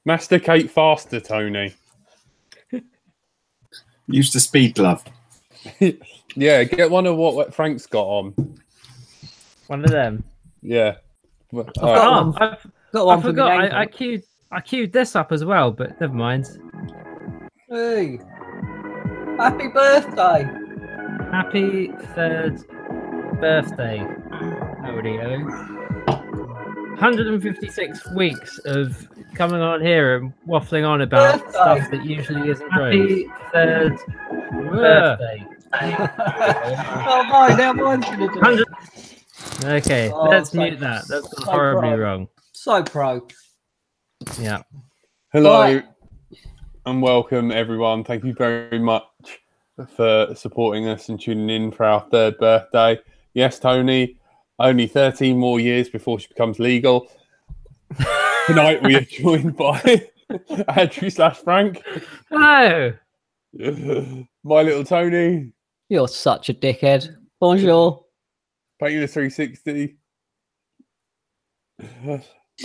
Masticate faster, Tony. Use the speed glove. Yeah, get one of what Frank's got on. One of them. Yeah. I've got one. I forgot. I queued this up as well, but never mind. Hey, happy birthday! Happy 3rd birthday, LDO. 156 weeks of coming on here and waffling on about stuff that usually isn't true. Happy 3rd birthday. Oh my, now mine's gonna do it. Okay, let's mute that. That's gone horribly wrong. So pro. Yeah. Hello Right. and welcome, everyone. Thank you very much for supporting us and tuning in for our 3rd birthday. Yes, Tony, only 13 more years before she becomes legal. Tonight we are joined by Andrew/Frank. Hello. My little Tony. You're such a dickhead. Bonjour. Painting 360.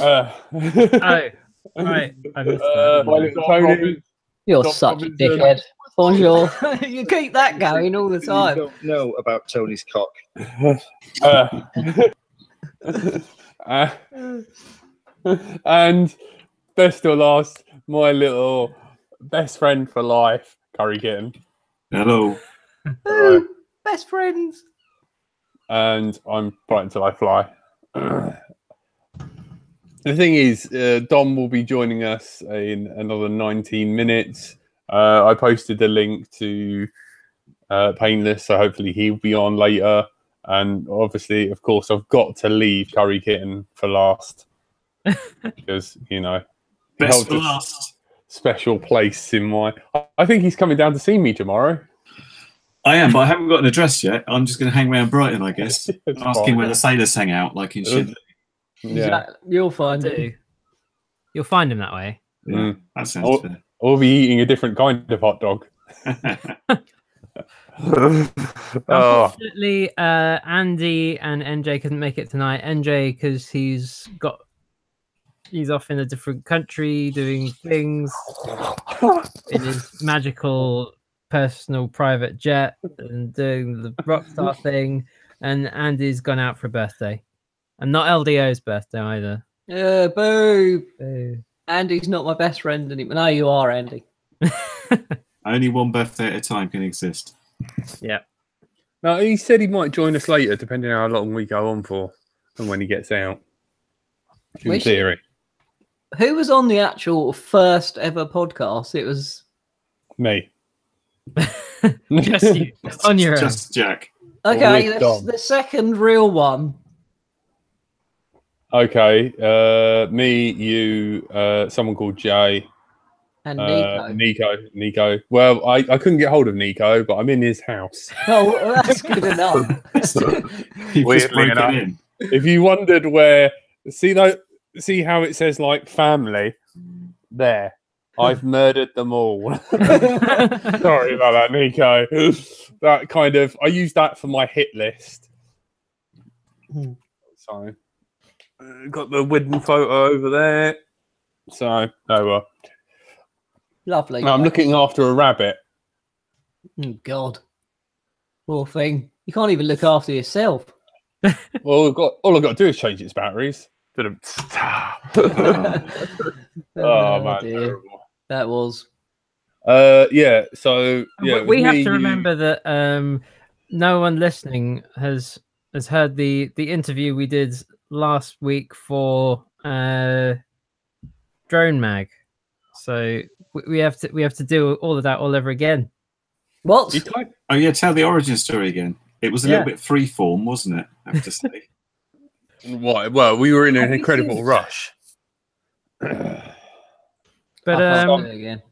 Oh, right. I missed that. My little Tony. You're Dom such a Robinson. dickhead. Bonjour. You keep that going all the You time. don't know about Tony's cock. And best or last, my little best friend for life, Curry Kitten. Hello. Ooh, best friends. And I'm Bright Until I Fly. The thing is, Dom will be joining us in another 19 minutes. I posted the link to Painless, so hopefully he'll be on later. And obviously, of course, I've got to leave Curry Kitten for last. Because, you know, Best for held a last. special place in my... I think he's coming down to see me tomorrow. I am, but I haven't got an address yet. I'm just going to hang around Brighton, I guess. It's Asking fine. where the sailors hang out, like in Shindley. Yeah. Exactly. You'll find it. You'll find him that way. Yeah, that sounds fair. I'll be eating a different kind of hot dog. Oh, Unfortunately, Andy and NJ couldn't make it tonight. NJ because he's off in a different country doing things in his magical personal private jet and doing the rockstar thing. And Andy's gone out for a birthday, and not LDO's birthday either. Yeah, boo. Boo. Andy's not my best friend anymore. No, you are, Andy. Only one birthday at a time can exist. Yeah. no, he said he might join us later, depending on how long we go on for and when he gets out. In Which- theory. Who was on the actual first ever podcast? It was Me. Just you on your own. Just Jack. okay. with Dom. The second real one. Okay. Me, you, someone called Jay. And Nico. Nico. Well, I couldn't get hold of Nico, but I'm in his house. Oh, well, that's good enough. You've just Weirdly broken enough. in. If you wondered where, see how it says like family there. I've murdered them all. Sorry about that, Nico. That kind of, I use that for my hit list. So, got the wooden photo over there. So, oh well. Lovely. I'm looking after a rabbit. Oh, God. Poor thing. You can't even look after yourself. Well, all I've got to do is change its batteries. Oh, man. dear. Terrible. That was. Yeah, so yeah, we with have me, to you- remember that no one listening has heard the interview we did last week for Drone Mag, so we have to do all of that all over again. What? You type- Oh, yeah, tell the origin story again. It was a little bit freeform, wasn't it? I have to say. What? Well, we were in an incredible rush. But I'll do it again.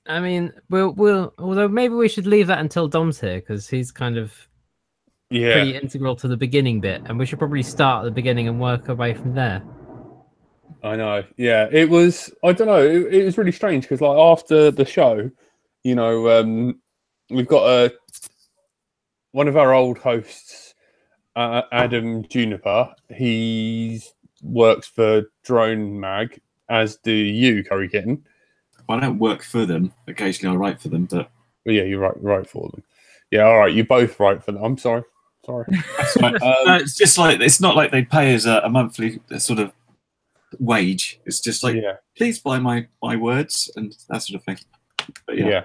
I mean, we'll although maybe we should leave that until Dom's here because he's kind of Yeah, pretty integral to the beginning bit, and we should probably start at the beginning and work our way from there. I know. Yeah, it was. I don't know. It was really strange because, like, after the show, you know, we've got one of our old hosts, Adam Juniper. He's works for Drone Mag, as do you, Curry Kitten. I don't work for them. Occasionally, I write for them, but Yeah, you write for them. Yeah, all right, you both write for them. I'm sorry. that's right. No, it's just like it's not like they pay us a monthly sort of wage. It's just like, please buy my words and that sort of thing. But yeah.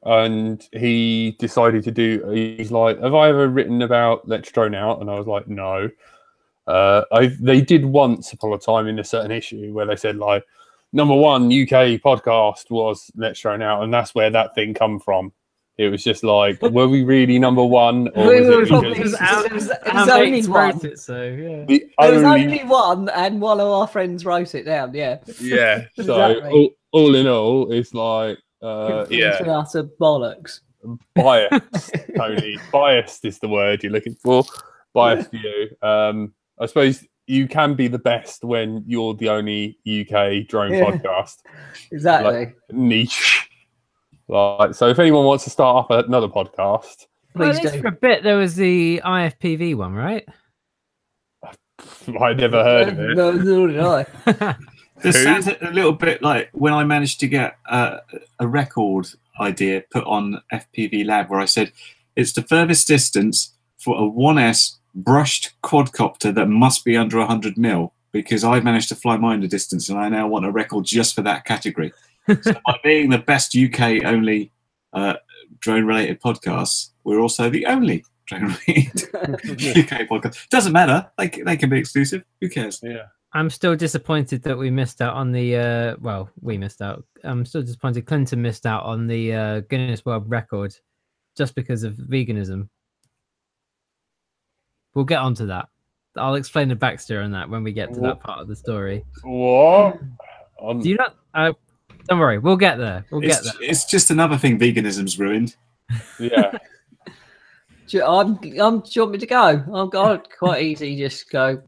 And he decided to do. He's like, "Have I ever written about Let's Drone Out?" And I was like, "No." They did once upon a time in a certain issue where they said like, #1 UK podcast was Let's Drone Out, and that's where that thing come from. It was just like, were we really #1, or It was only one. Yeah. There was only one, and one of our friends wrote it down. Yeah. Yeah. So Exactly. all in all, it's like, It's utter bollocks. biased, Tony. Biased is the word you're looking for. Biased view. I suppose you can be the best when you're the only UK drone podcast. Exactly. Like, niche. Like, so if anyone wants to start up another podcast, Well, at least for a bit, there was the IFPV one, right? I never heard of it. No, did I. This sounds a little bit like when I managed to get a record idea put on FPV Lab, where I said it's the furthest distance for a 1S brushed quadcopter that must be under 100 mil, because I managed to fly mine the distance, and I now want a record just for that category. So by being the best UK only drone related podcasts, we're also the only drone related UK podcast. Doesn't matter. They can be exclusive. Who cares? Yeah. I'm still disappointed that we missed out on the. We missed out. I'm still disappointed Clinton missed out on the Guinness World Record just because of veganism. We'll get onto that. I'll explain the backstory on that when we get to that part of the story. What? Do you not? Don't worry, we'll get there. Get there. It's just another thing veganism's ruined. Yeah. Do you want me to go? I'm quite easy. Just go.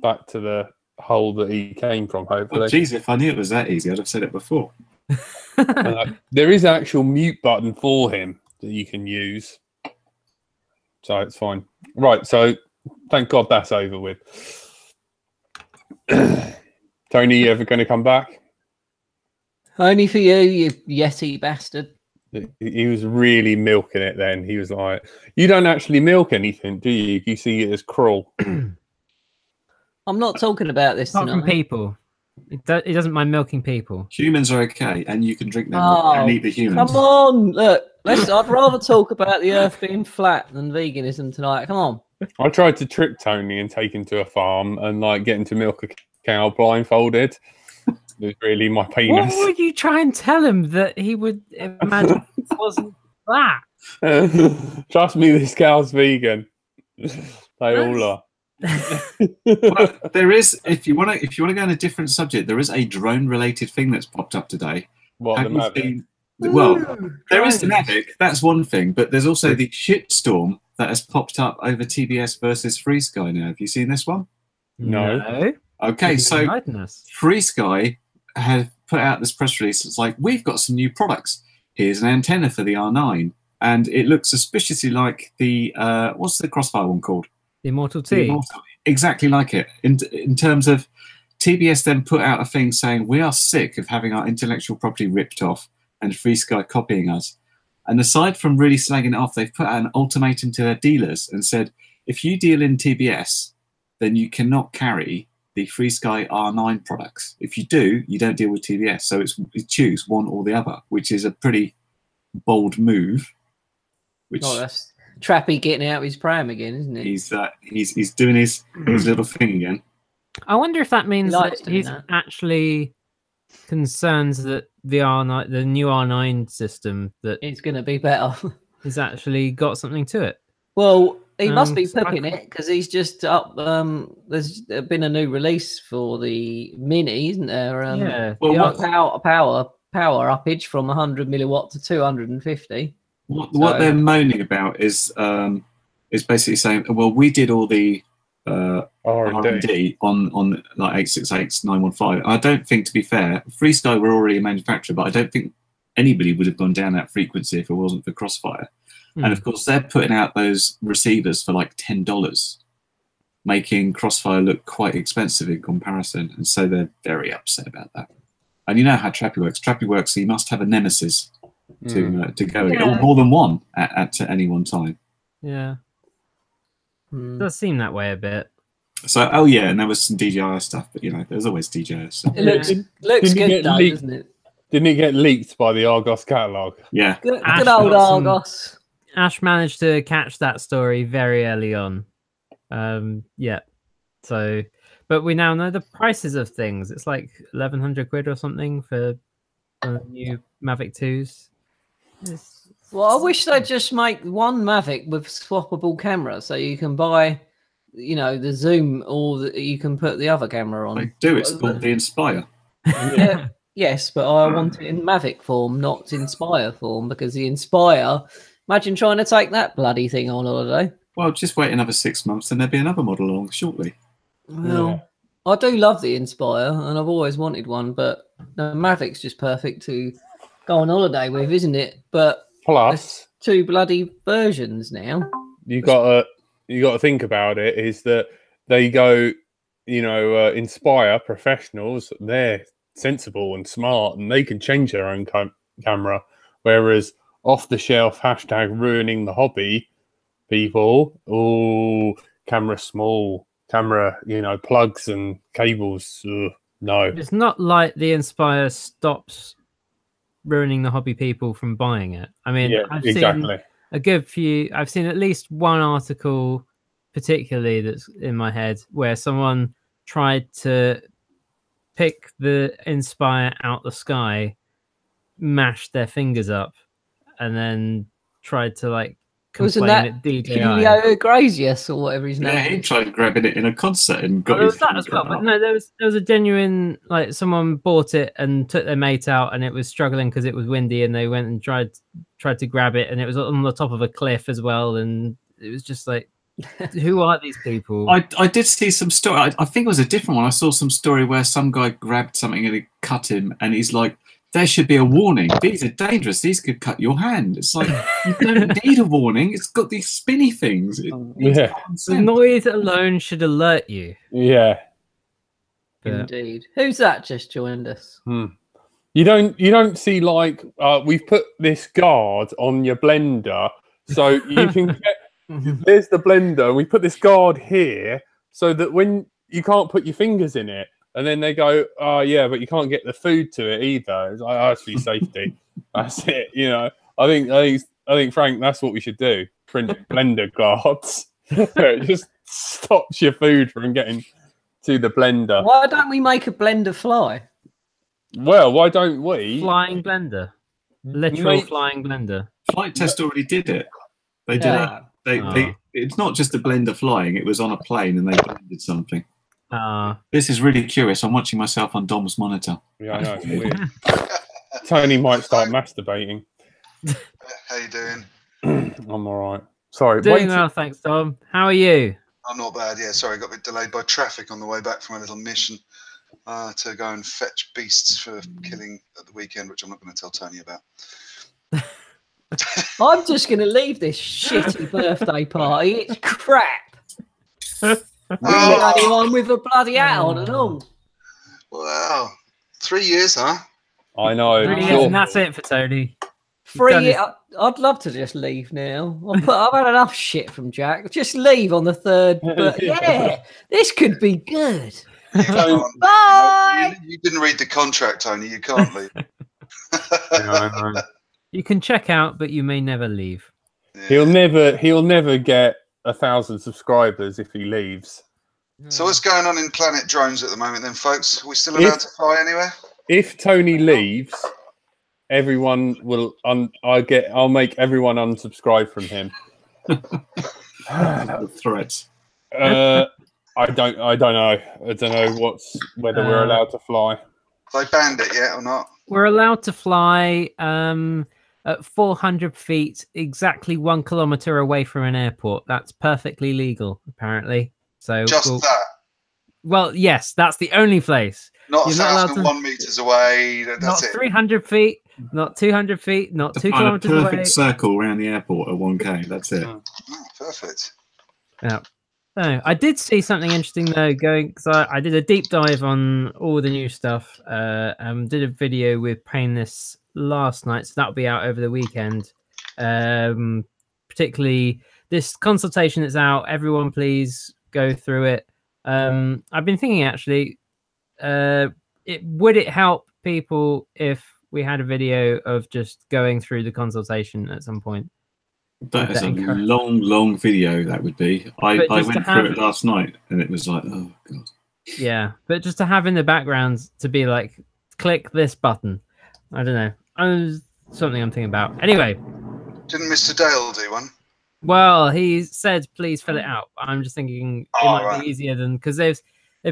Back to the hole that he came from, hopefully. Oh, geez, if I knew it was that easy, I'd have said it before. There is an actual mute button for him that you can use. So it's fine. Right, so thank God that's over with. Tony, you ever going to come back? Only for you Yeti bastard. He was really milking it then. He was like, you don't actually milk anything, do you? You see it as cruel. I'm not talking about this Apart tonight. from people. He doesn't mind milking people. Humans are okay, and you can drink them and eat the humans. Come on, look. I'd rather talk about the Earth being flat than veganism tonight. Come on. I tried to trick Tony and take him to a farm and like get him to milk a cow blindfolded. It was really my penis. What would you try and tell him that he would imagine it wasn't flat? Trust me, this cow's vegan. They all are. Well, there is, if you want to go on a different subject, there is a drone related thing that's popped up today. What, the Mavic? Well, there is the Mavic, that's one thing, but there's also the shitstorm that has popped up over TBS versus Free Sky now. Have you seen this one? No. Okay, so Free Sky have put out this press release. It's like, we've got some new products. Here's an antenna for the R9, and it looks suspiciously like the what's the Crossfire one called? The Immortal T. Exactly like it. In terms of TBS then put out a thing saying we are sick of having our intellectual property ripped off and Free Sky copying us. And aside from really slagging it off, they've put out an ultimatum to their dealers and said, if you deal in TBS, then you cannot carry the Free Sky R9 products. If you do, you don't deal with TBS. So you choose one or the other, which is a pretty bold move. That's Trappy getting out of his pram again, isn't it? He's doing his little thing again. I wonder if that means that he's actually concerned that the new R9 system that it's going to be better. Has actually got something to it. Well, he must be pipping it because he's just up. There's been a new release for the Mini, isn't there? Yeah. Well, power uppage from 100 milliwatt to 250. What they're moaning about is basically saying, well, we did all the R&D on like 868s, 915. I don't think, to be fair, Free Sky were already a manufacturer, but I don't think anybody would have gone down that frequency if it wasn't for Crossfire. And of course, they're putting out those receivers for like $10. making Crossfire look quite expensive in comparison, and so they're very upset about that. And you know how Trappy works. Trappy works, so you must have a nemesis to go against, or more than one at any one time. Yeah. It does seem that way a bit. So, oh yeah, and there was some DJI stuff, but you know, there's always DJI stuff. It looks good though, doesn't it? Didn't it get leaked by the Argos catalogue? Yeah. Good old Argos. Ash managed to catch that story very early on. Yeah. So, but we now know the prices of things. It's like 1,100 quid or something for new Mavic 2s. Well, I wish they'd just make one Mavic with swappable camera, so you can buy, you know, the zoom, or you can put the other camera on. They do. It's called the Inspire. Yes, but I want it in Mavic form, not Inspire form, because the Inspire. Imagine trying to take that bloody thing on holiday. Well, just wait another 6 months, and there'll be another model along shortly. Well, I do love the Inspire, and I've always wanted one, but the Mavic's just perfect to go on holiday with, isn't it? But plus, two bloody versions now. You got to think about it. Is that they go, you know, Inspire professionals. They're sensible and smart, and they can change their own camera, whereas off the shelf #ruining the hobby people, camera small, camera, you know, plugs and cables, no. It's not like the Inspire stops ruining the hobby people from buying it. I mean, I've seen a good few. I've seen at least one article particularly that's in my head where someone tried to pick the Inspire out the sky, mashed their fingers up, and then tried to like complain at DJI. Julio Iglesias or whatever his name. Yeah, he tried grabbing it in a concert and got his that as well. But no, there was a genuine, like, someone bought it and took their mate out, and it was struggling because it was windy, and they went and tried to grab it, and it was on the top of a cliff as well, and it was just like, who are these people? I did see some story. I think it was a different one. I saw some story where some guy grabbed something and it cut him, and he's like, there should be a warning. These are dangerous. These could cut your hand. It's like, you don't need a warning. It's got these spinny things. The noise alone should alert you. Yeah. Indeed. Who's that just joined us? You don't see, like, we've put this guard on your blender so you can get, there's the blender. We put this guard here so that when you can't put your fingers in it, and then they go, oh, yeah, but you can't get the food to it either. It's like, oh, it's for your safety. That's it. You know, I think, Frank, that's what we should do. Print blender guards. It just stops your food from getting to the blender. Why don't we make a blender fly? Well, why don't we? Flying blender. Literal flying blender. Flight Test already did it. They did it. It's not just a blender flying. It was on a plane and they blended something. This is really curious. I'm watching myself on Dom's monitor. Yeah, I know. It's weird. Tony might start masturbating. How you doing? I'm all right. Sorry. Doing well, thanks, Dom. How are you? I'm not bad. Yeah, sorry, I got a bit delayed by traffic on the way back from a little mission to go and fetch beasts for killing at the weekend, which I'm not going to tell Tony about. I'm just going to leave this shitty birthday party. It's crap. Anyone with a bloody hat on and all. Wow. 3 years, huh? I know. 3 years, and that's it for Tony. 3 years. I'd love to just leave now. I've had enough shit from Jack. Just leave on the third. But yeah, this could be good. Bye. You didn't read the contract, Tony. You can't leave. You can check out, but you may never leave. Yeah. He'll never get 1,000 subscribers if he leaves. So what's going on in Planet Drones at the moment then, folks? Are we still allowed to fly anywhere? If Tony leaves, everyone will I'll make everyone unsubscribe from him. Threats. I don't know. I don't know whether we're allowed to fly. Have they banned it yet or not? We're allowed to fly at 400 feet, exactly 1 kilometer away from an airport. That's perfectly legal, apparently. So just that. Well, yes, that's the only place. Not 1,001 meters away. That's not it. 300 feet, not 200 feet, not 2 kilometers away. Perfect circle around the airport at 1K. That's it. Oh, perfect. Yeah. No, I did see something interesting though. Going because I did a deep dive on all the new stuff. Did a video with Painless last night, so that'll be out over the weekend. Particularly this consultation that's out. Everyone, please go through it. I've been thinking actually, would it help people if we had a video of just going through the consultation at some point? That is a long video. That would be. I went through it last night, and it was like, oh god. Yeah, but just to have in the background to be like, click this button. I don't know. Something I'm thinking about. Anyway. Didn't Mr. Dale do one? Well, he said please fill it out. I'm just thinking it might be easier than because they've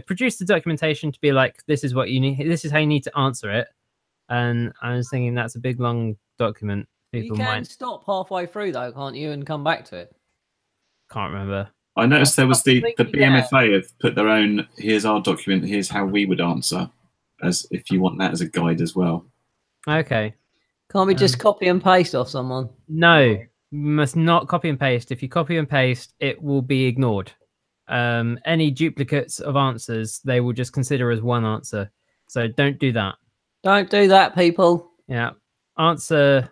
produced the documentation to be like, this is what you need. This is how you need to answer it. And I was thinking that's a big long document. People you can might stop halfway through though, can't you, and come back to it? Can't remember. I noticed there was the BMFA have put their own. Here's our document. Here's how we would answer, as if you want that as a guide as well. Okay. Can't we just copy and paste off someone? No, you must not copy and paste. If you copy and paste, it will be ignored. Any duplicates of answers, they will just consider as one answer. So don't do that. Don't do that, people. Yeah. Answer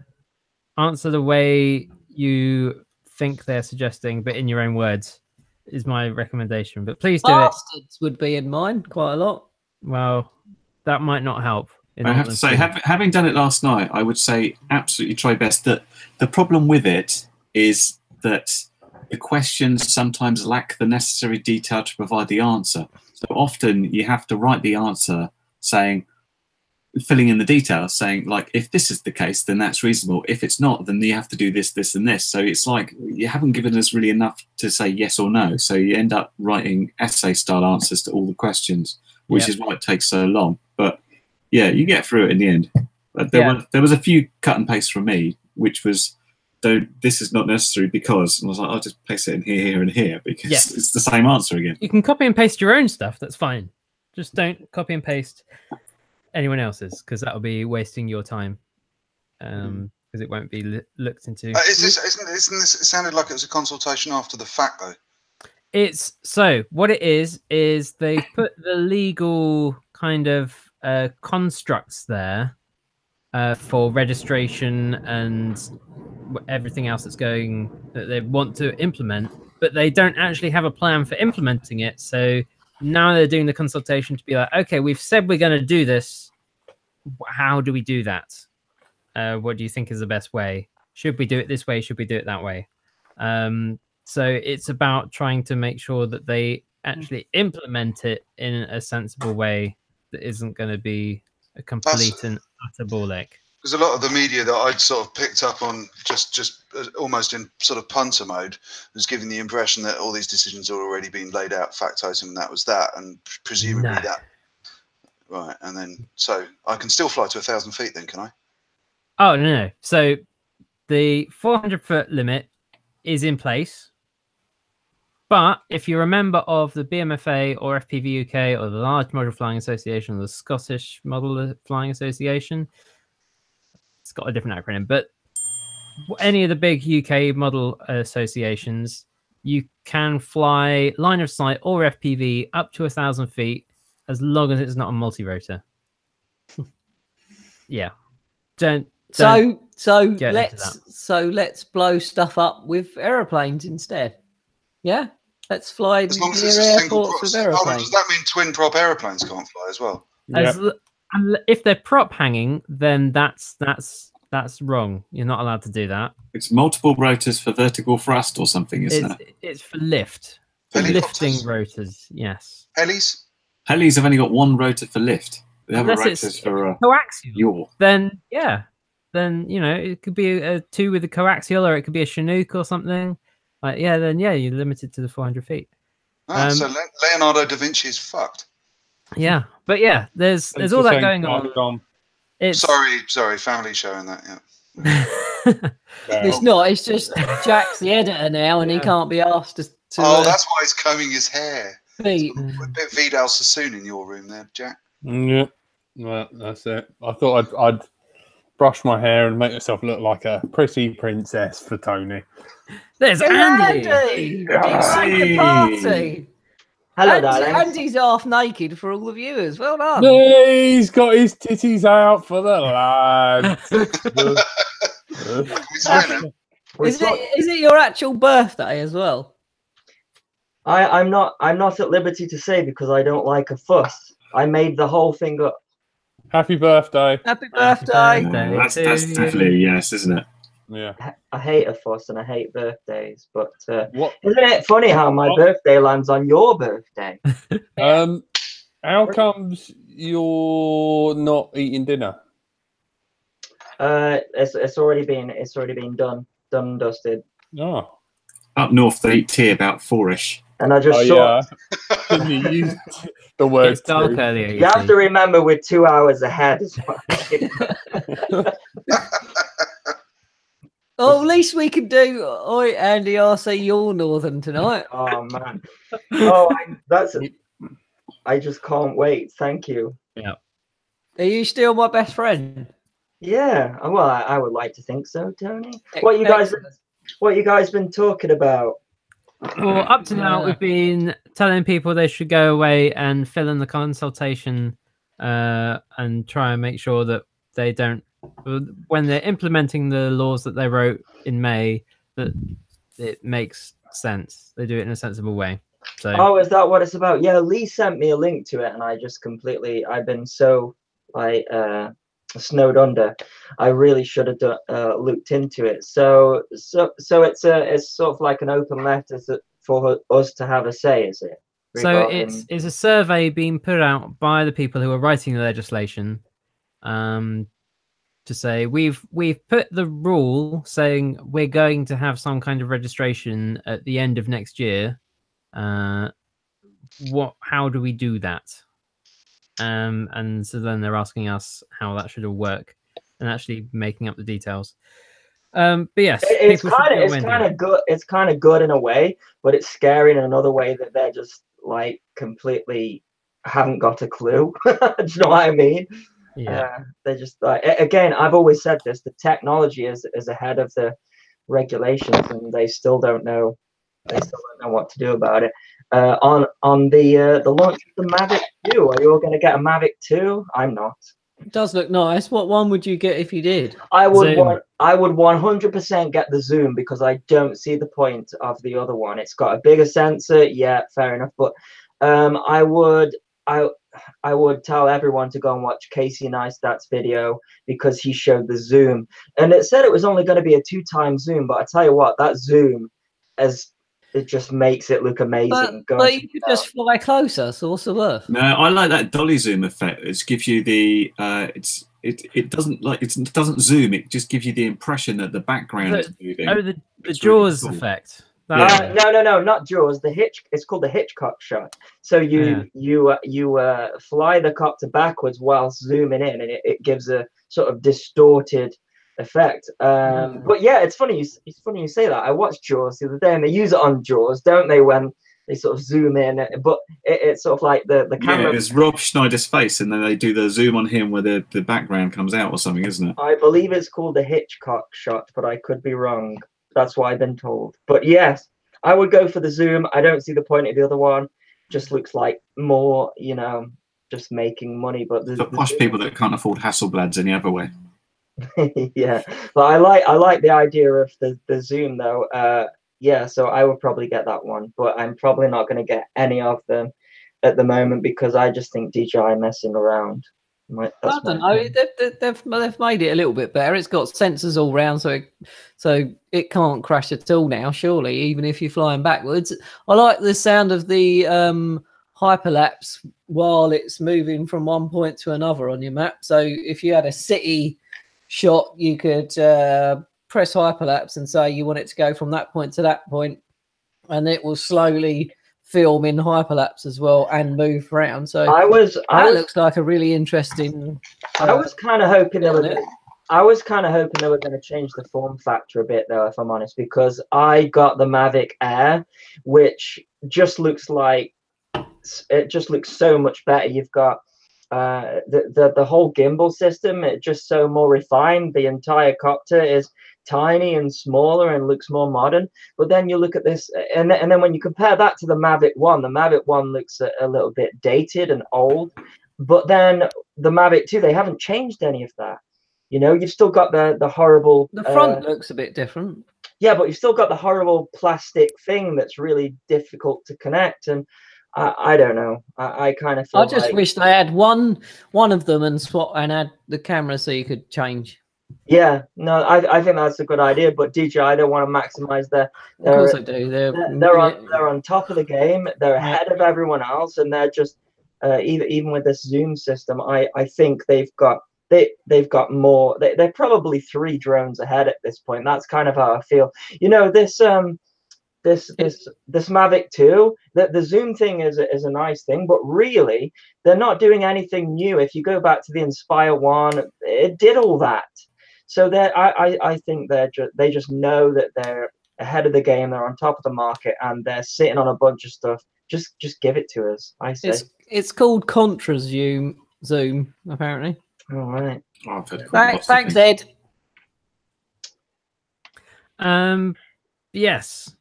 the way you think they're suggesting, but in your own words is my recommendation. But please do Bastards would be in mine quite a lot. Well, that might not help. I have to say, having done it last night, I would say absolutely try best. That the problem with it is that the questions sometimes lack the necessary detail to provide the answer. So often you have to write the answer saying, filling in the details, saying like, if this is the case, then that's reasonable. If it's not, then you have to do this, this, and this. So it's like you haven't given us really enough to say yes or no. So you end up writing essay-style answers to all the questions, which is why it takes so long. But yeah, you get through it in the end. But there was a few cut and paste from me, which was, this is not necessary because, and I was like, I'll just paste it in here, here, and here because it's the same answer again. You can copy and paste your own stuff. That's fine. Just don't copy and paste anyone else's because that will be wasting your time. Because it won't be looked into. Isn't this? It sounded like it was a consultation after the fact, though. It's so what it is they put the legal kind of constructs there for registration and everything else that they want to implement, but they don't actually have a plan for implementing it. So now they're doing the consultation to be like, okay, we've said we're going to do this. How do we do that? What do you think is the best way? Should we do it this way? Should we do it that way? So it's about trying to make sure that they actually implement it in a sensible way that isn't going to be a complete and utter ball ache. Because a lot of the media that I'd sort of picked up on just almost in sort of punter mode was giving the impression that all these decisions had already been laid out, factotum, and that was that, and presumably that. Right, and then, so I can still fly to 1,000 feet then, can I? Oh, no. So the 400-foot limit is in place. But if you're a member of the BMFA or FPV UK or the Large Model Flying Association or the Scottish Model Flying Association, it's got a different acronym, but any of the big UK model associations, you can fly line of sight or FPV up to 1,000 feet as long as it's not a multi-rotor. Yeah. So let's blow stuff up with aeroplanes instead. Yeah? Let's fly near airports with aeroplanes. Oh, does that mean twin prop aeroplanes can't fly as well? If they're prop hanging, then that's wrong. You're not allowed to do that. It's multiple rotors for vertical thrust or something, isn't it? It's for lift. For lifting rotors, yes. Helis? Helis have only got one rotor for lift. The other rotors for coaxial. yaw. Then it could be a 2 with a coaxial, or it could be a Chinook or something. You're limited to the 400 feet. So Leonardo da Vinci is fucked. Yeah, but there's all that going on. Sorry, family showing that. Yeah. It's not. It's just Jack's the editor now, and he can't be asked to. That's why he's combing his hair. A bit Vidal Sassoon in your room there, Jack. Yeah, well, that's it. I thought I'd brush my hair and make myself look like a pretty princess for Tony. There's Andy. The party. Hello, Andy, darlings. Andy's half naked for all the viewers. Well done. He's got his titties out for the lads. Is it your actual birthday as well? I'm not at liberty to say because I don't like a fuss. I made the whole thing up. Happy birthday. Happy birthday. That's definitely a yes, isn't it? Yeah. I hate a fuss and I hate birthdays, but What? isn't it funny how my birthday lands on your birthday? How comes you're not eating dinner? It's already been done and dusted. Oh. Up north, they eat tea about 4ish. And I just saw. Didn't you use the word? It's dark earlier. You have to remember we're 2 hours ahead as well. Oh, at least we can do. Oi, Andy, I'll say you're northern tonight. Oh man. I just can't wait. Thank you. Yeah. Are you still my best friend? Yeah. Well, I would like to think so, Tony. What you guys been talking about? Well, up to now, we've been telling people they should go away and fill in the consultation and try and make sure that they don't, when they're implementing the laws that they wrote in May, that it makes sense. They do it in a sensible way. So. Oh, is that what it's about? Yeah, Lee sent me a link to it, and I just I've been so snowed under. I really should have looked into it. So it's sort of like an open letter for us to have a say, is it? So it's a survey being put out by the people who are writing the legislation, to say we've put the rule saying we're going to have some kind of registration at the end of next year. How do we do that? And so then they're asking us how that should all work and actually making up the details. But yes, it's kind of good. It's kind of good in a way, but it's scary in another way that they're just like completely haven't got a clue. Do you know what I mean? Yeah. They're just like, again, I've always said this: the technology is ahead of the regulations, and they still don't know. They still don't know what to do about it. On the launch of the Mavic 2, are you all going to get a Mavic 2? I'm not. It does look nice. What one would you get if you did? I would 100% get the zoom because I don't see the point of the other one. It's got a bigger sensor, yeah, fair enough. But I would tell everyone to go and watch Casey Neistat's video because he showed the zoom, and it said it was only going to be a 2x zoom. But I tell you what, that zoom it just makes it look amazing. But you could just fly closer, source of Earth. No, I like that dolly zoom effect. It gives you the it doesn't zoom. It just gives you the impression that the background is moving. Oh, the Jaws effect. No, not Jaws. It's called the Hitchcock shot. So you fly the copter backwards whilst zooming in, and it gives a sort of distorted effect. But yeah, it's funny you say that. I watched Jaws the other day, and they use it on Jaws, don't they, when they sort of zoom in, but it's sort of like the camera. Yeah, it's Rob Schneider's face, and then they do the zoom on him where the background comes out or something, isn't it? I believe it's called the Hitchcock shot, but I could be wrong. That's what I've been told. But yes, I would go for the zoom. I don't see the point of the other one. Just looks like more, just making money. But for posh people that can't afford Hasselblads any other way. Yeah, but I like the idea of the zoom though. Yeah, so I would probably get that one, but I'm probably not going to get any of them at the moment because I just think DJI messing around. I don't know. They've made it a little bit better. It's got sensors all round, so it can't crash at all now. Surely, even if you're flying backwards. I like the sound of the hyperlapse while it's moving from one point to another on your map. So if you had a city shot, you could press hyperlapse and say you want it to go from that point to that point, and it will slowly film in hyperlapse as well and move around. So that looks like a really interesting. I was kind of hoping they were going to change the form factor a bit, though, if I'm honest, because I got the Mavic Air, which just looks so much better. You've got the whole gimbal system, it's just so more refined. The entire copter is tiny and smaller and looks more modern. But then you look at this, and then when you compare that to the Mavic 1, the Mavic 1 looks a little bit dated and old. But then the Mavic 2, they haven't changed any of that. You know, you've still got the horrible. The front looks a bit different. Yeah, but you've still got the horrible plastic thing that's really difficult to connect. And I don't know. I kind of feel I just wish they had one of them and swap and add the camera so you could change. Yeah, no, I think that's a good idea. But DJI don't want to maximize their. Of course they do. They're on top of the game. They're ahead of everyone else, and they're just even with this zoom system. I think they've got more. They're probably 3 drones ahead at this point. That's kind of how I feel. You know, this Mavic 2, the zoom thing is a nice thing, but really they're not doing anything new. If you go back to the Inspire 1, it did all that. So I think they just know that they're ahead of the game. They're on top of the market, and they're sitting on a bunch of stuff. Just give it to us, I say. It's called contra zoom apparently. All right. Oh, Thanks, Ed. Yes.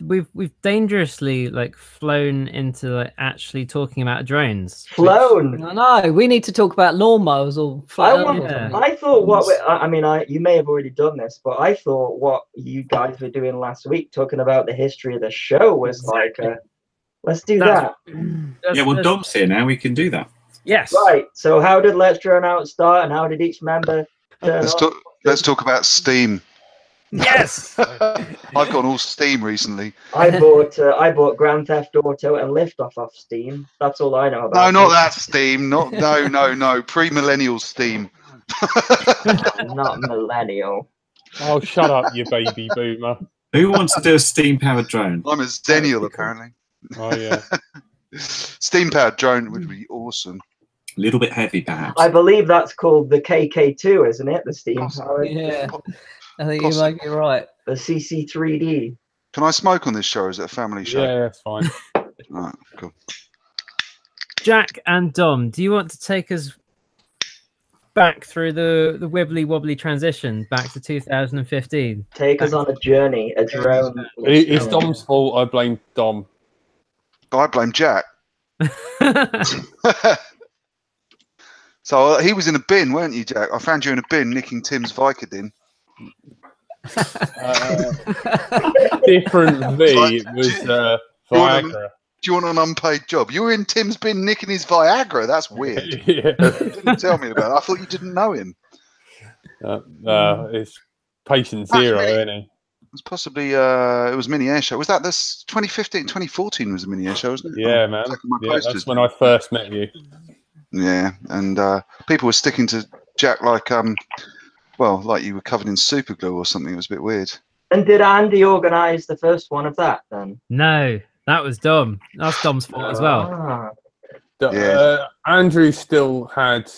We've dangerously flown into actually talking about drones. Flown. No, we need to talk about lawnmowers or. I thought you may have already done this, but I thought what you guys were doing last week, talking about the history of the show, was let's do that. Yeah, well, Dom's here now. We can do that. Yes. Right. So how did Let's Drone Out start, and how did each member turn Let's talk about Steam. Yes. I've gone all Steam recently. I bought Grand Theft Auto and Lift off Steam. That's all I know about. No, not that Steam. No. Pre-millennial Steam. Not millennial. Oh, shut up, you baby boomer. Who wants to do a steam-powered drone? I'm a Zennial, apparently. Oh, yeah. Steam-powered drone would be awesome. A little bit heavy, perhaps. I believe that's called the KK2, isn't it? The steam powered. Yeah, I think you might be right. The CC3D. Can I smoke on this show? Or is it a family show? Yeah, that's fine. Right, cool. Jack and Dom, do you want to take us back through the wibbly wobbly transition back to 2015? Take us on a journey, a drone. It's Dom's fault. I blame Dom. I blame Jack. So he was in a bin, weren't you, Jack? I found you in a bin nicking Tim's Vicodin. Different V was Viagra. Do you want an unpaid job? You were in Tim's bin nicking his Viagra. That's weird. Yeah. You didn't tell me about it. I thought you didn't know him. It's patient zero, isn't he? It was possibly it was mini air show. Was that this 2015, 2014 was a mini air show, wasn't it? Yeah, man. Yeah, that's when I first met you. Yeah, and people were sticking to Jack like like you were covered in super glue or something. It was a bit weird. And did Andy organise the first one of that then? No, that was Dom. That's Dom's fault as well. Yeah. Andrew still had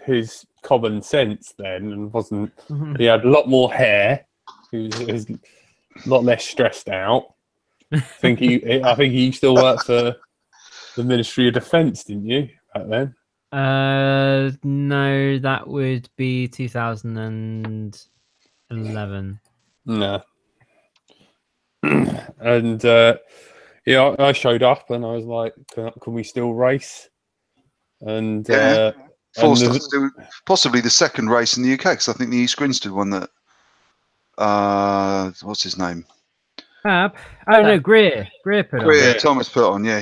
his common sense then, and wasn't. He had a lot more hair. He was a lot less stressed out. I think he still worked for the Ministry of Defence, didn't you, back then? No, that would be 2011. No. And I showed up and I was like, can we still race? And forced us to do possibly the second race in the UK, because I think the East Grinstead one that what's his name? Fab. Oh no, Greer put on. Greer, Thomas put on. Yeah,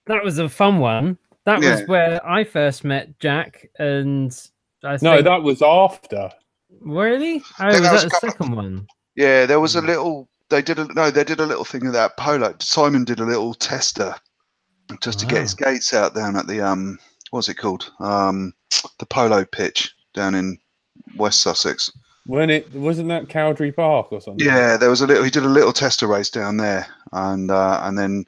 that was a fun one. That was where I first met Jack, and that was after. Really? Oh, was that the second one? Yeah, there was a little. They did a little thing of that polo. Simon did a little tester just to get his gates out down at the what's it called? The polo pitch down in West Sussex. Wasn't that Cowdrey Park or something? Yeah, there was a little. He did a little tester race down there, and then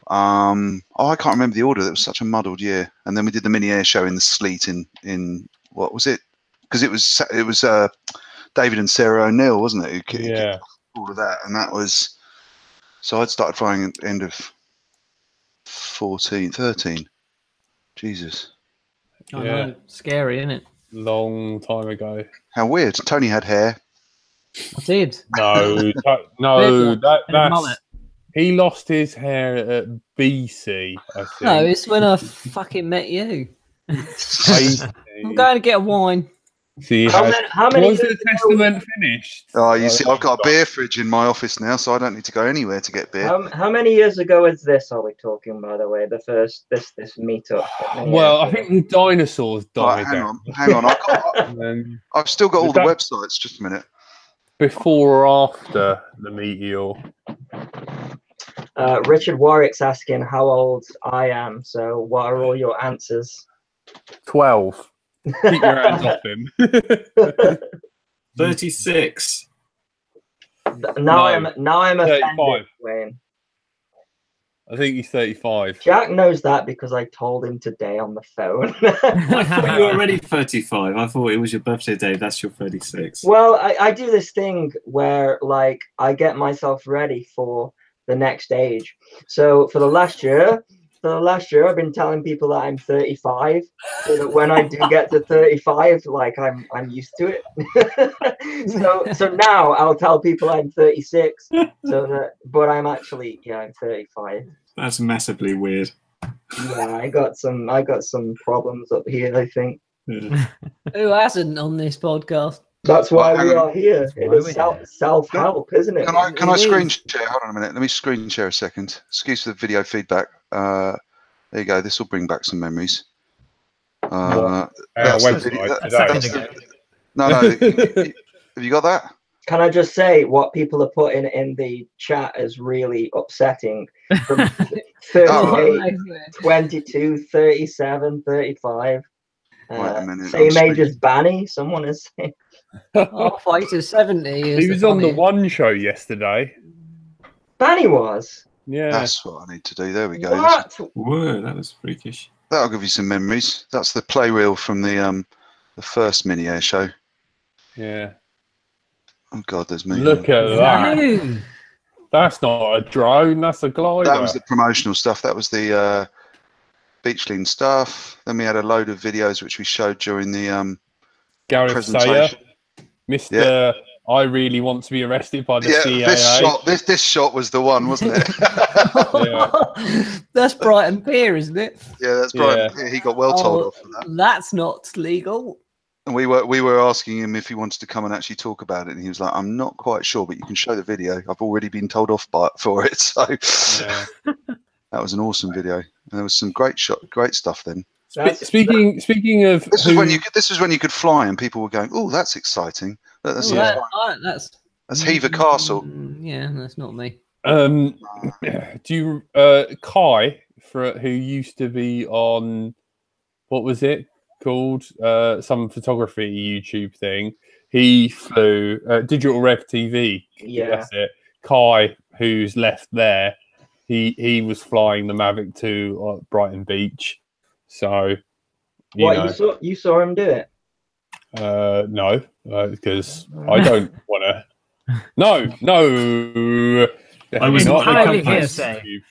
I can't remember the order. It was such a muddled year. And then we did the mini air show in the sleet in what was it? Because it was David and Sarah O'Neill, wasn't it? Who all of that, and that was. So I'd started flying at the end of 13. Jesus. I Yeah. know, scary, isn't it? Long time ago. How weird. Tony had hair. I did. No, And a mullet. that's he lost his hair at BC, I think. No, it's when I fucking met you. AC. I'm going to get a wine. See, How many was the years ago- testament finished? Oh, you see, I've got a beer fridge in my office now, so I don't need to go anywhere to get beer. How many years ago is this? Are we talking, by the way? The first this meetup. Well, I think the dinosaurs Right, died hang on. and then I've still got all the That- websites. Just a minute. before or after the meteor. Richard Warwick's asking how old I am. So, what are all your answers? 12. Keep your hands off him. 36. Now I'm offended, 35. Wayne. I think he's 35. Jack knows that because I told him today on the phone. I thought you were already 35. I thought it was your birthday, Dave. That's your 36. Well, I do this thing where like I get myself ready for the next age. So for the last year, I've been telling people that I'm 35, so that when I do get to 35, like I'm used to it. so now I'll tell people I'm 36. But I'm actually I'm 35. That's massively weird. Yeah, I got some problems up here. I think Yeah. Who hasn't on this podcast? that's why Well, we hang on. are here. why It is we're self-help, isn't it? Can I It screen is. share? Hold on a minute. Let me screen share a second. Excuse the video feedback. There you go. This will bring back some memories. Our That's the website video- today. that's the- no. Have you got that? Can I just say what people are putting in the chat is really upsetting. From 38, 22, 37, 35. Wait a minute, Same I'm age as Banny, someone is saying. Halfway to 70 is He was on the funniest. One Show yesterday. Banny was? Yeah. That's what I need to do. There we go. What? Whoa, that was freakish. That'll give you some memories. That's the play reel from the first mini air show. Yeah. Oh God, there's me. Look at that. You. That's not a drone. That's a glider. That was the promotional stuff. That was the Beachling stuff. Then we had a load of videos which we showed during the Gareth Sayer, presentation. Mr. I really want to be arrested by the CAA. This shot was the one, wasn't it? That's Brighton Pier, isn't it? Yeah, that's right. Yeah. He got well told off for that. That's not legal. And we were asking him if he wanted to come and actually talk about it, and he was like, "I'm not quite sure, but you can show the video. I've already been told off for it." So that was an awesome video, and there was some great stuff then. Speaking of This was when you could fly, and people were going, "Oh, that's exciting." That's Hever Castle. Yeah, that's not me. Do you Kai who used to be on what was it called? Some photography YouTube thing. He flew Digital Rev TV. Yeah, that's it. Kai, who's left there, he was flying the Mavic 2 at Brighton Beach. So you saw him do it? No, because I don't want to. No. I was not not the hearsay. There's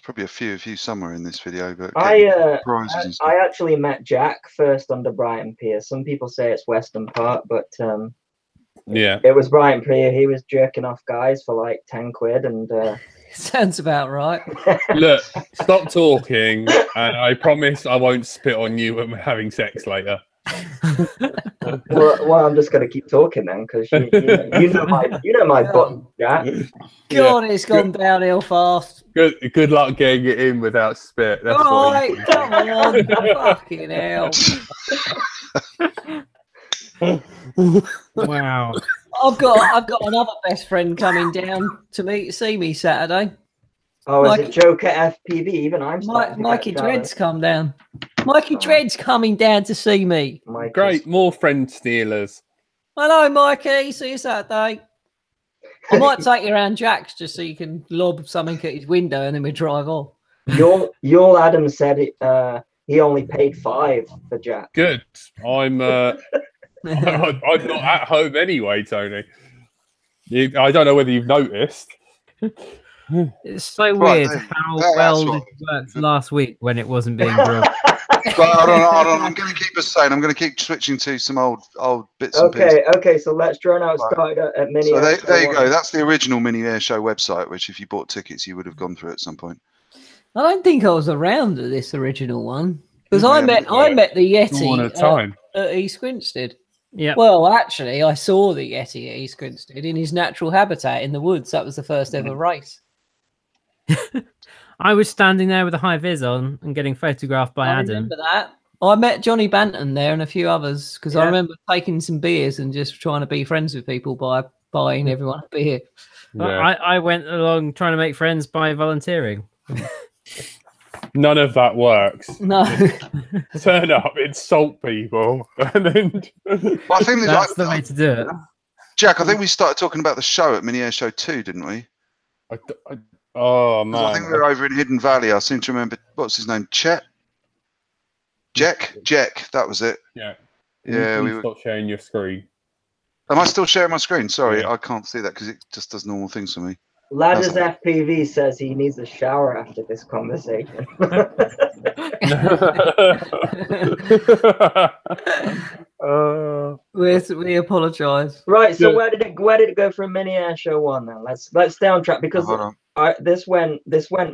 probably a few of you somewhere in this video, but I prizes. actually met Jack first under Brighton Pier. Some people say it's Western Park, but it was Brighton Pier. He was jerking off guys for like 10 quid, and sounds about right. Look, stop talking, and I promise I won't spit on you when we're having sex later. well, I'm just gonna keep talking then, because you know my button, Jack. God, it's gone downhill fast. Good luck getting it in without spit. That's All what right, come on, fucking hell. Wow. I've got another best friend coming down to see me Saturday. Oh, is it Joker FPV? Even I'm Mikey Dread's come down. Mikey Dread's coming down to see me. Great, more friend stealers. Hello, Mikey. See you Saturday. I might take you around Jack's just so you can lob something at his window and then we drive off. Your Adam said it. He only paid $5 for Jack. Good. I'm not at home anyway, Tony. I don't know whether you've noticed. It's so Right, weird there- how that's well what- this worked last week when it wasn't being drawn. Well, hold on. I'm going to keep us sane. I'm going to keep switching to some old bits and pieces. Okay, so let's draw now. Right. Started at Mini So Air there you Show go. 1. That's the original Mini Air Show website, which if you bought tickets, you would have gone through at some point. I don't think I was around at this original one because Yeah, I met the One Yeti at a time. at East Grinstead. Yeah. Well, actually, I saw the Yeti at East Grinstead in his natural habitat in the woods. That was the first ever race. I was standing there with a high vis on and getting photographed by I Adam. remember that. I met Johnny Banton there and a few others because I Yeah. remember taking some beers and just trying to be friends with people by buying everyone a beer. But Yeah. I went along trying to make friends by volunteering. None of that works. No, Turn up, insult people, and then Well, I think That's the way to do it. Jack. I think we started talking about the show at Mini Air Show 2, didn't we? oh 'Cause I think we man, were over in Hidden Valley. I seem to remember what's his name, Jack. That was it. yeah, Yeah, we Please were. stop sharing your screen. Am I still sharing my screen? Sorry, Yeah. I can't see that because it just does normal things for me. Ladders That's- FPV says he needs a shower after this conversation. we apologise. Right, so Yeah. where did it go from Mini Air Show 1 then? Let's stay on track because Hold on. this went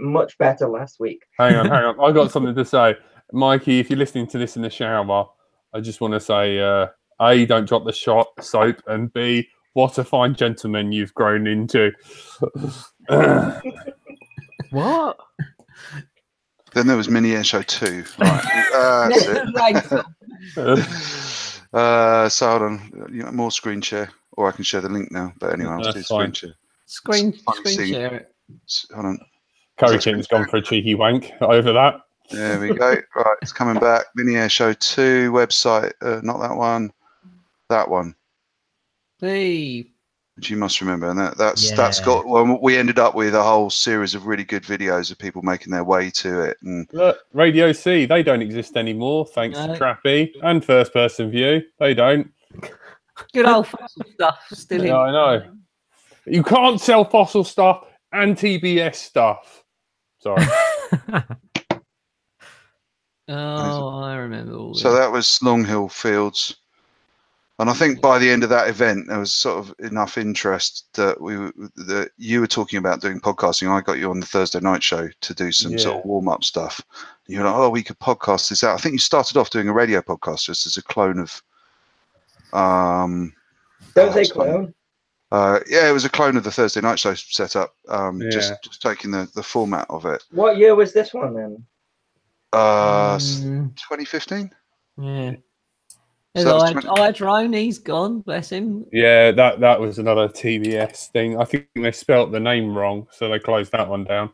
much better last week. hang on. I got something to say, Mikey. If you're listening to this in the shower, I just want to say, A, don't drop the soap, and B, what a fine gentleman you've grown into. What? Then there was Mini Air Show 2. Right. That's it. So hold on. You know, more screen share, or I can share the link now. But anyway, I'll do That's screen fine. share. Screen Funny seeing- share it. Hold on. Curry King's gone for a cheeky wank over that. There we go. Right, it's coming back. Mini Air Show 2 website. Not that one. That one. Hey, Which you must remember, and that's Yeah. got. Well, we ended up with a whole series of really good videos of people making their way to it, and Look, Radio C, they don't exist anymore, thanks No. to Trappy and First Person View. They don't. good old fossil stuff still in. Yeah, I know. You can't sell fossil stuff and TBS stuff. Sorry. Oh, I remember all so this. that was Long Hill Fields. And I think by the end of that event, there was sort of enough interest that that you were talking about doing podcasting. I got you on the Thursday night show to do some sort Yeah. of warm up stuff. You were like, "Oh, we could podcast this out." I think you started off doing a radio podcast just as a clone of. Don't say it's funny. clone. Yeah, it was a clone of the Thursday night show setup. Yeah. Just taking the format of it. What year was this one then? 2015. Yeah. So that was Drone, he's gone, bless him. Yeah, that was another TBS thing. I think they spelt the name wrong, so they closed that one down.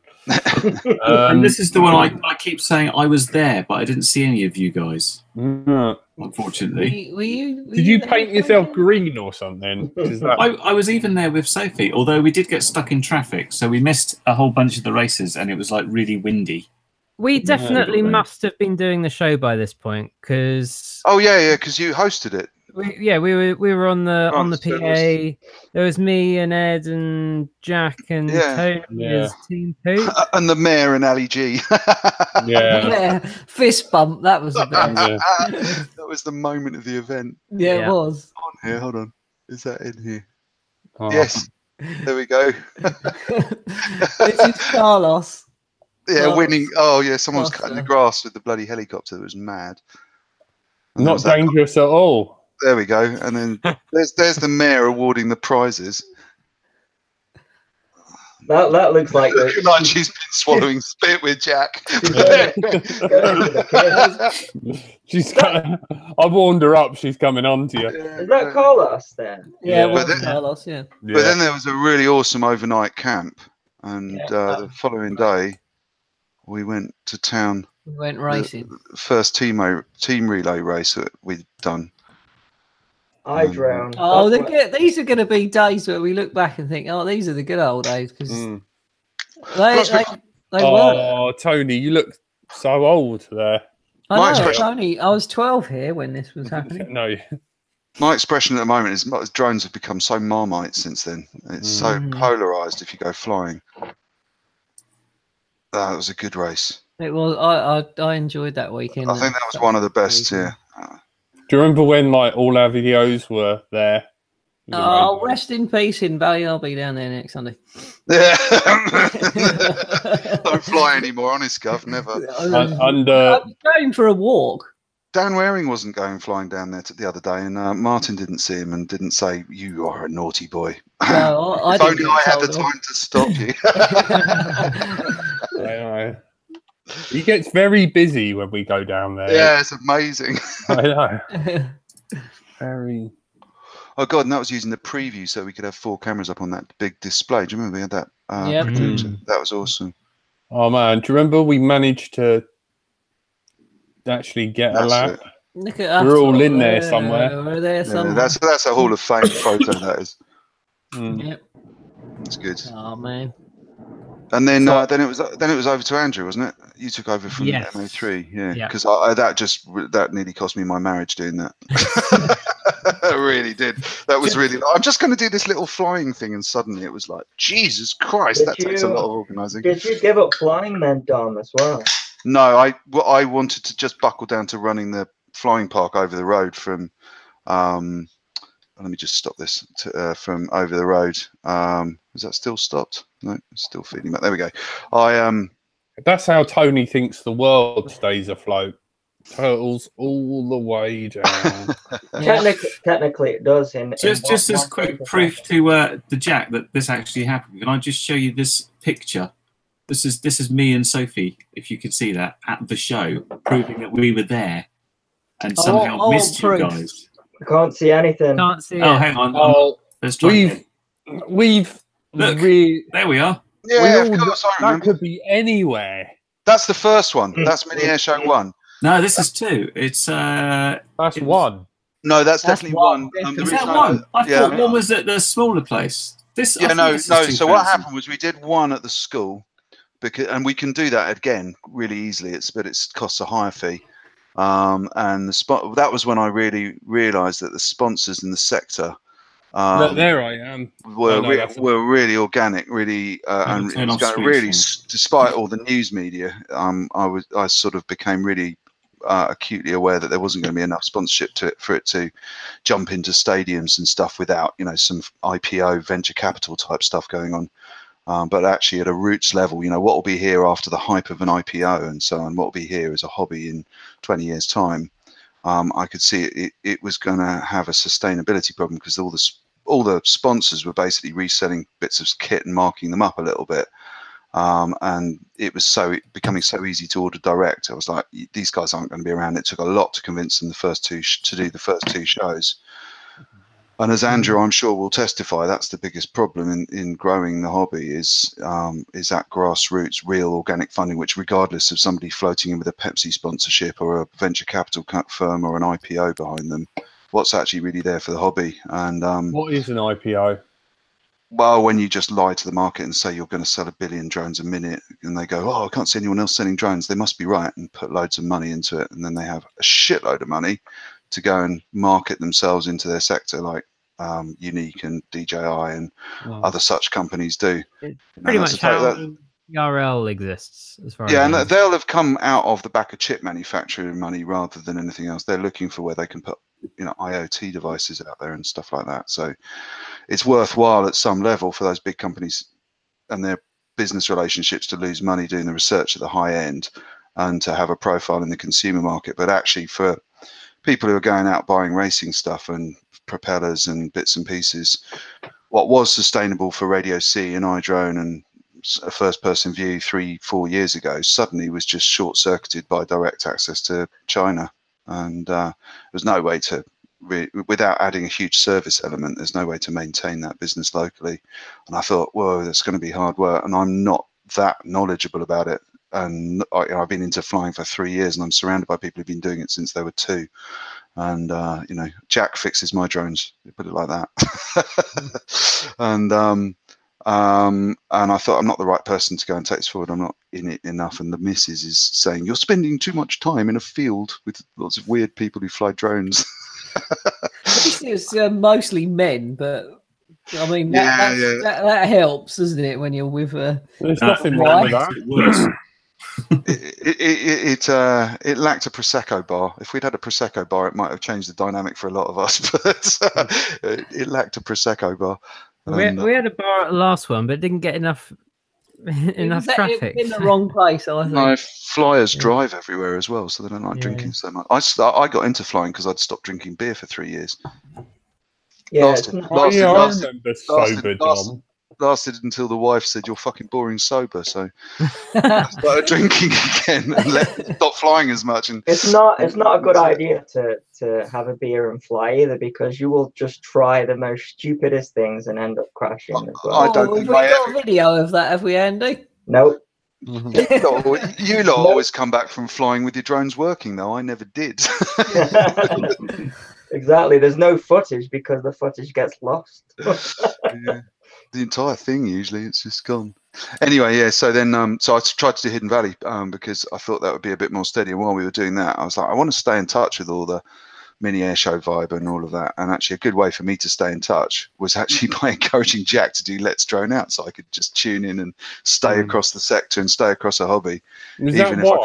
And this is the one I keep saying I was there, but I didn't see any of you guys, Mm. unfortunately. Were you Did you there? paint yourself green or something? 'Cause that- I was even there with Sophie, although we did get stuck in traffic, so we missed a whole bunch of the races, and it was like really windy. We definitely Yeah. must have been doing the show by this point because Oh yeah, because you hosted it. we were on the Right, so PA. There was me and Ed and Jack and Yeah. Tony Yeah. as Team Poop. And the mayor and Ali G. yeah. Yeah, fist bump. That was the best. Yeah. That was the moment of the event. Yeah, Yeah. it was. On here, hold on. Is that in here? Oh. Yes. There we go. This is Carlos. Yeah, Well, winning. Oh yeah, someone was well, cutting the so- grass with the bloody helicopter. That was mad. And there Not was that- dangerous at all. There we go. And then there's the mayor awarding the prizes. That looks like Looking like she's been swallowing spit with Jack. She's. I warned her up. She's coming on to you. Is that Carlos then? Yeah, Yeah. it was But then- Carlos. Yeah. Yeah. But then there was a really awesome overnight camp, and the following day we went to town. We went racing. First team relay race that we'd done. I drowned. Oh, That's what- these are going to be days where we look back and think, oh, these are the good old days because Mm. they were. Oh, Tony, you look so old there. My I know, expression- Tony. I was 12 here when this was happening. No. My expression at the moment is drones have become so Marmite since then. It's so Mm. polarized if you go flying. That was a good race. It was. I enjoyed that weekend. I think that was one of the best. Yeah. Do you remember when like all our videos were there? It was Oh, amazing. rest in peace in Valley. I'll be down there next Sunday. Yeah. Don't fly anymore, honest, Gov. Never. And I'm going for a walk. Dan Waring wasn't going flying down there the other day, and Martin didn't see him and didn't say, "You are a naughty boy." No, I if didn't only get I had the told off. time to stop you. I know. He gets very busy when we go down there. Yeah, it's amazing. I know. Very. Oh god, and that was using the preview, so we could have 4 cameras up on that big display. Do you remember we had that? Yeah. Projector? That was awesome. Oh man, do you remember we managed to actually get a lap? Look at us. We're all in there somewhere. We're there somewhere. Yeah, that's a Hall of Fame photo. That is. Yep. It's good. Oh man. And then it was over to Andrew, wasn't it? You took over from Yes. MO3, yeah. Yeah. Because that nearly cost me my marriage doing that. It really did. That was really. I'm just going to do this little flying thing, and suddenly it was like, Jesus Christ, that takes a lot of organising. Did you give up flying then, Dom, as well? No, I wanted to just buckle down to running the flying park over the road from. Let me just stop this from over the road. Is that still stopped? No, it's still feeding back. There we go. That's how Tony thinks the world stays afloat. Turtles all the way down. Technically, it does. Just as quick proof to the Jack that this actually happened. Can I just show you this picture? This is me and Sophie, if you could see that, at the show, proving that we were there and somehow missed you guys. I can't see anything. Can't see Oh, it. hang on. Oh, Let's try again. we've Look, there we are. Yeah, of course, I that remember. could be anywhere. That's the first one. That's Mini Air Show 1. No, this is 2. It's That's one. No, that's definitely one. Is that one? I thought one was at the smaller place. This. Yeah, no. This is So 2000. what happened was we did one at the school, and we can do that again really easily. But it costs a higher fee. And that was when I really realised that the sponsors in the sector Look, there I am. were really organic, really, and it was going really, despite all the news media. I sort of became really acutely aware that there wasn't going to be enough sponsorship for it to jump into stadiums and stuff without some IPO venture capital type stuff going on. But actually, at a roots level, what will be here after the hype of an IPO and so on, what will be here as a hobby in 20 years' time, I could see it was going to have a sustainability problem because all the sponsors were basically reselling bits of kit and marking them up a little bit. And it was becoming so easy to order direct. I was like, these guys aren't going to be around. It took a lot to convince them to do the first 2 shows. And as Andrew, I'm sure, will testify, that's the biggest problem in growing the hobby is that grassroots, real organic funding, which regardless of somebody floating in with a Pepsi sponsorship or a venture capital firm or an IPO behind them, what's actually really there for the hobby. And What is an IPO? Well, when you just lie to the market and say you're going to sell 1 billion drones a minute, and they go, "Oh, I can't see anyone else selling drones. They must be right," and put loads of money into it, and then they have a shitload of money to go and market themselves into their sector, like Unique and DJI and other such companies do. Pretty much how ERL exists, as far as and they'll have come out of the back of chip manufacturing money rather than anything else. They're looking for where they can put IoT devices out there and stuff like that. So it's worthwhile at some level for those big companies and their business relationships to lose money doing the research at the high end and to have a profile in the consumer market. But actually for people who are going out buying racing stuff and propellers and bits and pieces, what was sustainable for Radio C and iDrone and a first-person view 3-4 years ago suddenly was just short-circuited by direct access to China. And there's no way to, without adding a huge service element, there's no way to maintain that business locally. And I thought, whoa, that's going to be hard work. And I'm not that knowledgeable about it. And I've been into flying for 3 years, and I'm surrounded by people who've been doing it since they were 2. And Jack fixes my drones, put it like that. And I thought, I'm not the right person to go and take this forward. I'm not in it enough. And the missus is saying, you're spending too much time in a field with lots of weird people who fly drones. It's mostly men, but I mean that helps, doesn't it? When you're with there's nothing wrong with that. It lacked a prosecco bar. If we'd had a prosecco bar, it might have changed the dynamic for a lot of us. But it lacked a prosecco bar. We had a bar at the last one, but it didn't get enough traffic. in the wrong place, I think. No, flyers drive everywhere as well, so they don't like drinking so much. I got into flying because I'd stopped drinking beer for 3 years. Yeah, I remember sober, Dom. Lasted until the wife said, "You're fucking boring sober." So I started drinking again and stopped flying as much. And it's not a good idea to have a beer and fly either, because you will just try the most stupidest things and end up crashing as well. I don't think we got a video of that, have we, Andy? Nope. You lot always come back from flying with your drones working, though. I never did. Exactly. There's no footage because the footage gets lost. The entire thing, usually it's just gone. Anyway, yeah, so then so I tried to do Hidden Valley because I thought that would be a bit more steady. And while we were doing that, I was like, I want to stay in touch with all the mini air show vibe and all of that. And actually a good way for me to stay in touch was actually by encouraging Jack to do Let's Drone Out, so I could just tune in and stay across the sector and stay across a hobby. Even if I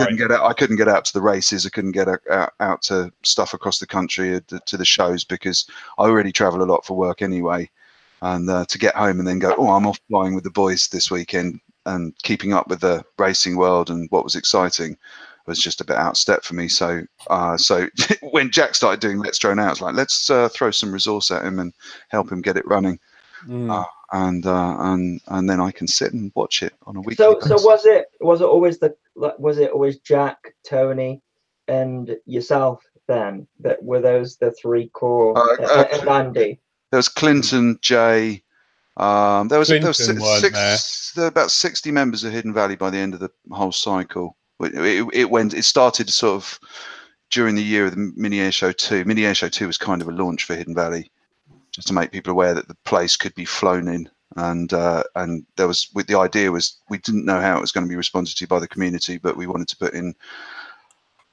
couldn't get out to the races, I couldn't get out to stuff across the country, to the shows, because I already travel a lot for work anyway. And to get home and then go, oh, I'm off flying with the boys this weekend, and keeping up with the racing world and what was exciting was just a bit out of step for me. So when Jack started doing Let's Drone Out, I was like, let's throw some resource at him and help him get it running. And then I can sit and watch it on a weekly basis. So was it always Jack, Tony, and yourself then that were those the three core, and Andy? There was Clinton, Jay. There was about 60 members of Hidden Valley by the end of the whole cycle. It started sort of during the year of the Mini Air Show 2. Mini Air Show 2 was kind of a launch for Hidden Valley, just to make people aware that the place could be flown in. And there was, with the idea was, we didn't know how it was going to be responded to by the community, but we wanted to put in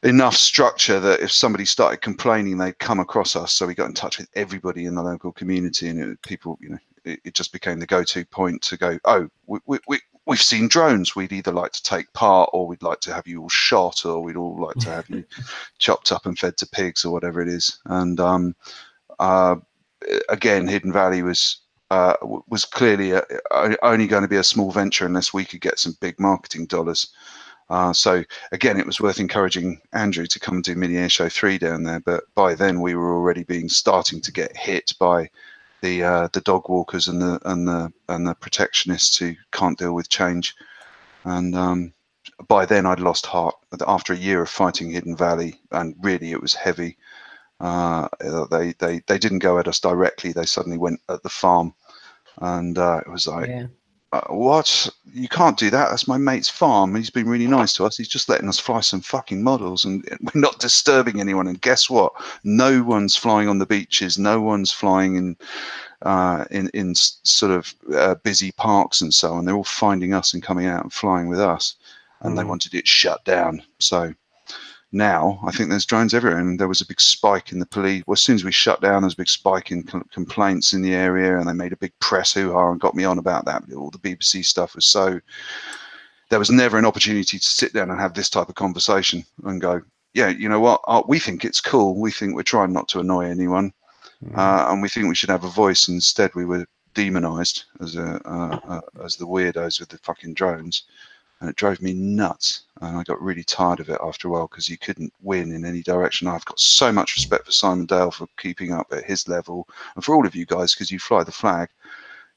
enough structure that if somebody started complaining, they'd come across us. So we got in touch with everybody in the local community, and people, it just became the go-to point to go, oh, we've seen drones. We'd either like to take part, or we'd like to have you all shot, or we'd all like to have you chopped up and fed to pigs, or whatever it is. And again, Hidden Valley was clearly only going to be a small venture unless we could get some big marketing dollars. So again, it was worth encouraging Andrew to come and do Mini Air Show 3 down there. But by then, we were already starting to get hit by the dog walkers and the protectionists who can't deal with change. And by then, I'd lost heart. After a year of fighting Hidden Valley, and really it was heavy. They didn't go at us directly. They suddenly went at the farm, and it was like. Yeah. What? You can't do that. That's my mate's farm. He's been really nice to us. He's just letting us fly some fucking models, and we're not disturbing anyone. And guess what? No one's flying on the beaches. No one's flying in sort of busy parks and so on. They're all finding us and coming out and flying with us, and they wanted it shut down. So now I think there's drones everywhere, and there was a big spike in the police. Well, as soon as we shut down, there's a big spike in complaints in the area, and they made a big press hoo-ha and got me on about that. All the BBC stuff was so. There was never an opportunity to sit down and have this type of conversation and go, yeah, you know what? We think it's cool. We think we're trying not to annoy anyone, and we think we should have a voice. Instead, we were demonized as the weirdos with the fucking drones. And it drove me nuts, and I got really tired of it after a while, because you couldn't win in any direction. I've got so much respect for Simon Dale for keeping up at his level, and for all of you guys, because you fly the flag.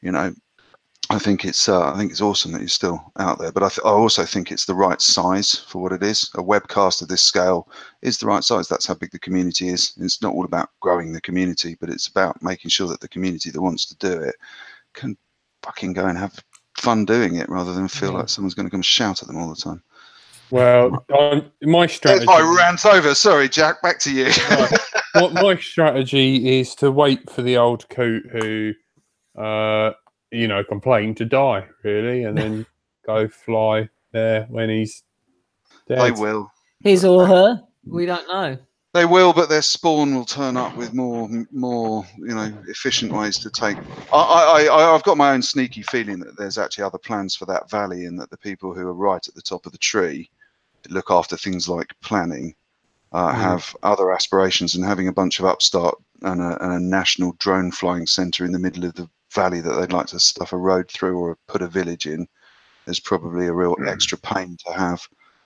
I think it's awesome that you're still out there. But I also think it's the right size for what it is. A webcast of this scale is the right size. That's how big the community is. It's not all about growing the community, but it's about making sure that the community that wants to do it can fucking go and have fun doing it, rather than feel like someone's going to come shout at them all the time. Well, my strategy. I rant over. Sorry, Jack. Back to you. My strategy is to wait for the old coot who, complained to die, really, and then go fly there when he's dead. They will. His or her? We don't know. They will, but their spawn will turn up with more efficient ways to take. I've got my own sneaky feeling that there's actually other plans for that valley, and that the people who are right at the top of the tree look after things like planning, have other aspirations, and having a bunch of upstart and a national drone flying centre in the middle of the valley that they'd like to stuff a road through or put a village in is probably a real extra pain to have.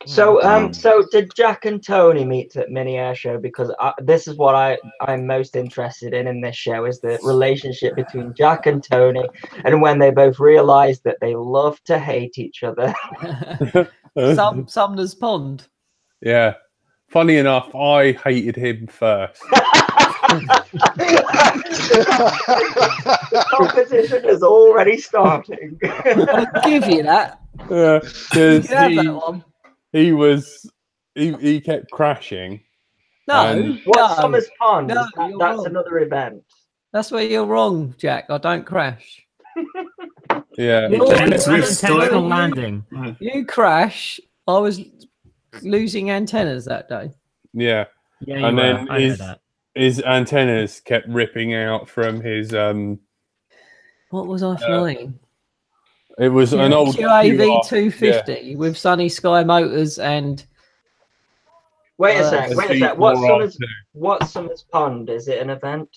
So, so did Jack and Tony meet at Mini Air Show? Because this is what I'm most interested in this show, is the relationship between Jack and Tony, and when they both realised that they love to hate each other. Sumner's Pond. Yeah. Funny enough, I hated him first. The competition is already starting. I'll give you that. Yeah, You can have that one. he kept crashing. No, What's no, Summer's Pond? no, That's you're wrong. another event. That's where you're wrong, Jack. I don't crash. Yeah. Intentional landing. You crash. I was losing antennas that day. Yeah. Yeah, you And were. then I know that. his antennas kept ripping out from his What was I flying? it was an old QAV 250 with Sunny Sky Motors and. Wait a sec. D4R2. What's Summer's Pond? Is it an event?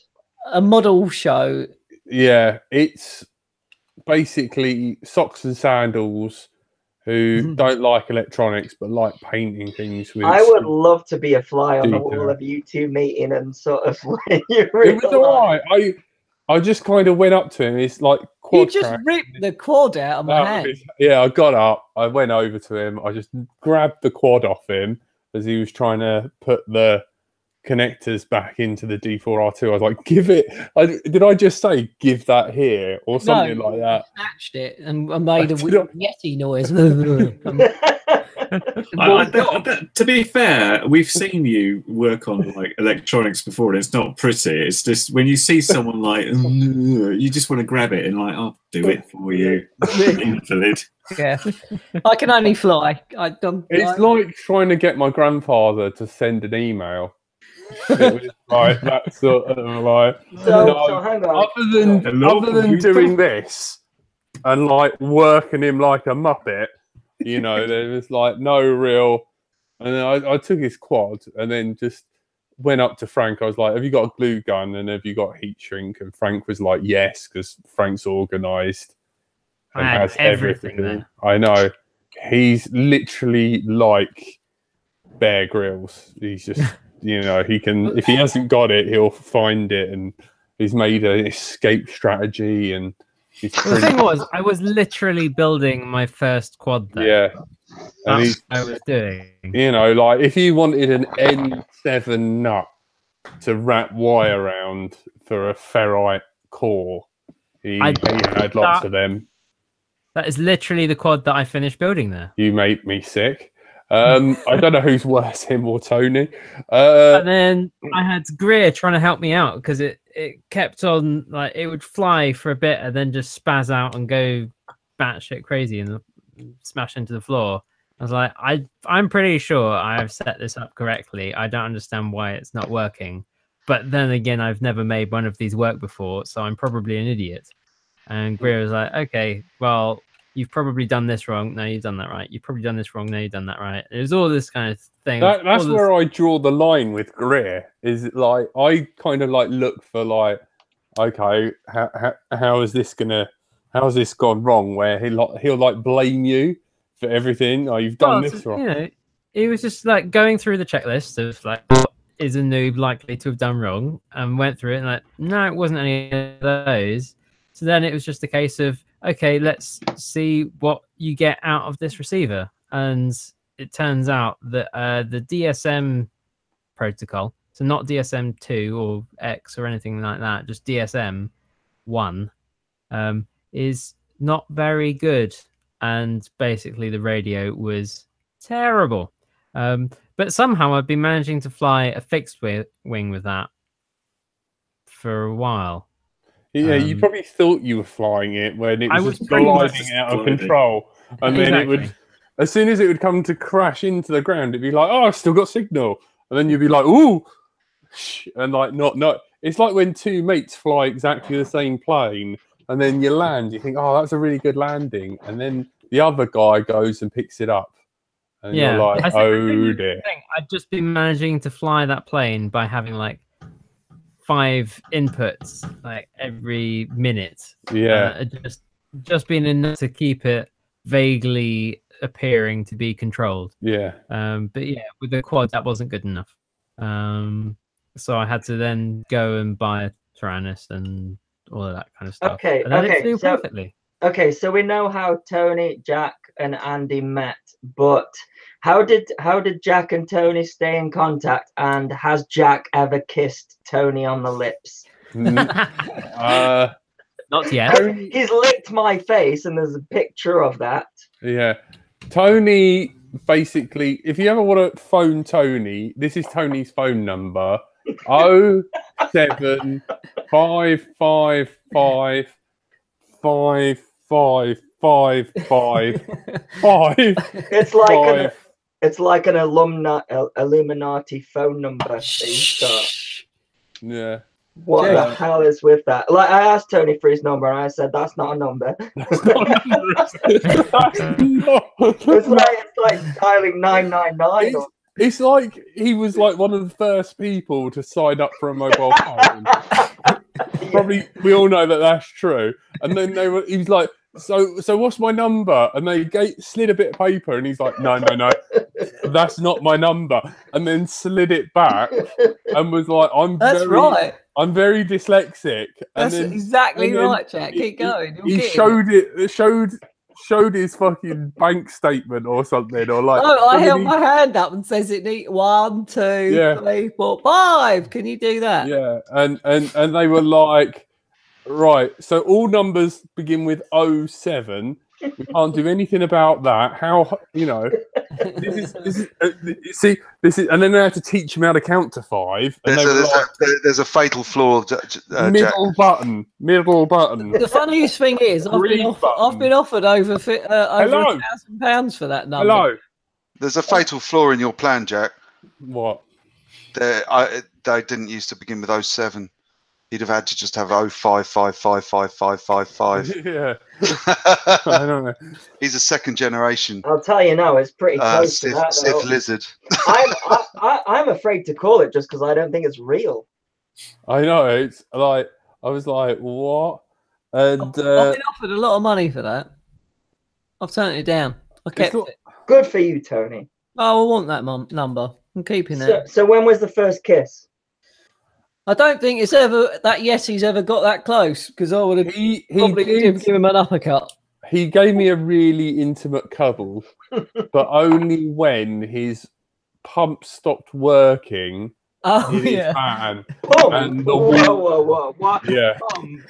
A model show. Yeah, it's basically socks and sandals who don't like electronics but like painting things with. I would love to be a fly on the detail. wall of you two meeting and sort of when you It was all right. I just kind of went up to him. It's like quad You just crash. ripped the quad out of my hand. Yeah, I got up. I went over to him. I just grabbed the quad off him as he was trying to put the connectors back into the D4R2. I was like, give it. Did I just say, give that here or something like that? Snatched it and I made a Did weird Yeti noise. To be fair, we've seen you work on like electronics before, and it's not pretty. It's just when you see someone like, you just want to grab it and like, I'll do it for you, invalid. Yeah, I can only fly. It's like trying to get my grandfather to send an email. It was like that sort of like. So hang on. Other than doing this and like working him like a muppet, you know, there was like no real. And then I took his quad and then just went up to Frank. I was like, "Have you got a glue gun and have you got heat shrink?" And Frank was like, "Yes," because Frank's organised and has everything. there. I know. He's literally like Bear Grylls. He's just, you know, he can, if he hasn't got it, he'll find it, and he's made an escape strategy. And he's The thing was, I was literally building my first quad there. yeah. And That's he's, what I was doing. you know, like if you wanted an N7 nut to wrap wire around for a ferrite core, he had lots of them. That is literally the quad that I finished building there. You make me sick. I don't know who's worse, him or Tony. And then I had Greer trying to help me out because it kept on, like, it would fly for a bit and then just spaz out and go batshit crazy and smash into the floor. I was like, I'm pretty sure I have set this up correctly. I don't understand why it's not working. But then again, I've never made one of these work before, so I'm probably an idiot. And Greer was like, okay, well, you've probably done this wrong. No, you've done that right. You've probably done this wrong. No, you've done that right. It was all this kind of thing. That's where I draw the line with Greer. Is like I kind of like look for like, okay, how is this gone wrong? Where he'll like blame you for everything. Oh, you've done this wrong. You know, it was just like going through the checklist of like, what is a noob likely to have done wrong, and went through it and like, no, it wasn't any of those. So then it was just a case of, okay, let's see what you get out of this receiver. And it turns out that the DSM protocol, so not DSM 2 or X or anything like that, just DSM 1, is not very good. And basically the radio was terrible. But somehow I've been managing to fly a fixed wing with that for a while. Yeah, you probably thought you were flying it when it was just pretty much gliding out of control. And then it would, as soon as it would come to crash into the ground, it'd be like, oh, I've still got signal. And then you'd be like, ooh, and like, not. It's like when two mates fly exactly the same plane and then you land, you think, oh, that's a really good landing. And then the other guy goes and picks it up. And you're like, I think oh dear. I'd just been managing to fly that plane by having like 5 inputs like every minute. Yeah. Just being enough to keep it vaguely appearing to be controlled. Yeah. But yeah, with the quad that wasn't good enough. So I had to then go and buy a Tyrannus and all of that kind of stuff. Okay, And then it okay, flew so- perfectly. Okay, so we know how Tony, Jack, and Andy met, but how did Jack and Tony stay in contact? And has Jack ever kissed Tony on the lips? Not yet. He's licked my face, and there's a picture of that. Yeah. Tony, basically, if you ever want to phone Tony, this is Tony's phone number: 07555555555. It's like an Illuminati phone number that you've got. Yeah. What the hell is with that? Like, I asked Tony for his number, and I said, "That's not a number." It's like dialing 999. It's like he was like one of the first people to sign up for a mobile phone. Probably, we all know that that's true. And then he was like, "So what's my number?" And they slid a bit of paper, and he's like, "No, that's not my number." And then slid it back, and was like, "I'm very dyslexic." And That's exactly right, Jack. Keep going. He showed his fucking bank statement or something, or like. Oh, I held my hand up and says it needs 1, 2, 3, 4, 5. Can you do that? Yeah, and they were like, right. So all numbers begin with 07. We can't do anything about that. How this is, and then they had to teach him how to count to 5. And there's a fatal flaw. Middle button. The funniest thing is, I've been offered over £1,000 for that number. Hello. There's a fatal flaw in your plan, Jack. What? They didn't used to begin with 07. He'd have had to just have 05555555. Yeah. I don't know. He's a second generation. I'll tell you now, it's pretty close to that. Sith lizard. I'm afraid to call it just because I don't think it's real. I know. It's like I was like, what? And I've been offered a lot of money for that. I've turned it down. I kept it. Good for you, Tony. Oh, I want that number. I'm keeping it. So when was the first kiss? I don't think it's ever that Yeti's ever got that close, because I would have probably give him an uppercut. He gave me a really intimate cuddle, but only when his pump stopped working. Oh, in his yeah. van. And whoa. What? Yeah.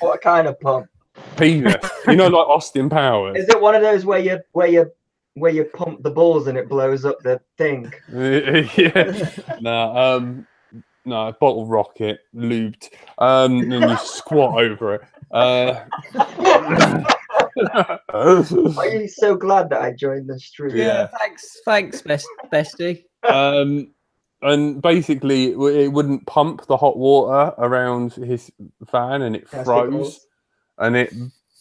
What kind of pump? Penis. Like Austin Powers. Is it one of those where you pump the balls and it blows up the thing? Yeah. No, bottle rocket, lubed, and then you squat over it. Are you so glad that I joined the stream? Yeah, thanks, bestie. And basically, it wouldn't pump the hot water around his van, and it froze, and it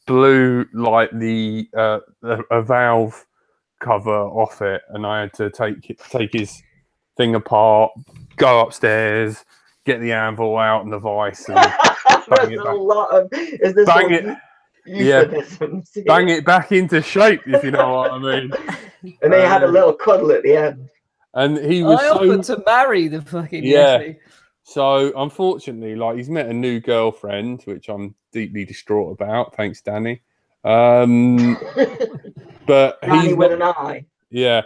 blew like a valve cover off it, and I had to take his thing apart, go upstairs, get the anvil out and the vice, and bang it back into shape, if you know what I mean. And they had a little cuddle at the end. And he was offered to marry the fucking Yeti. So unfortunately, like, he's met a new girlfriend, which I'm deeply distraught about. Thanks, Danny. But Danny with an eye. Yeah.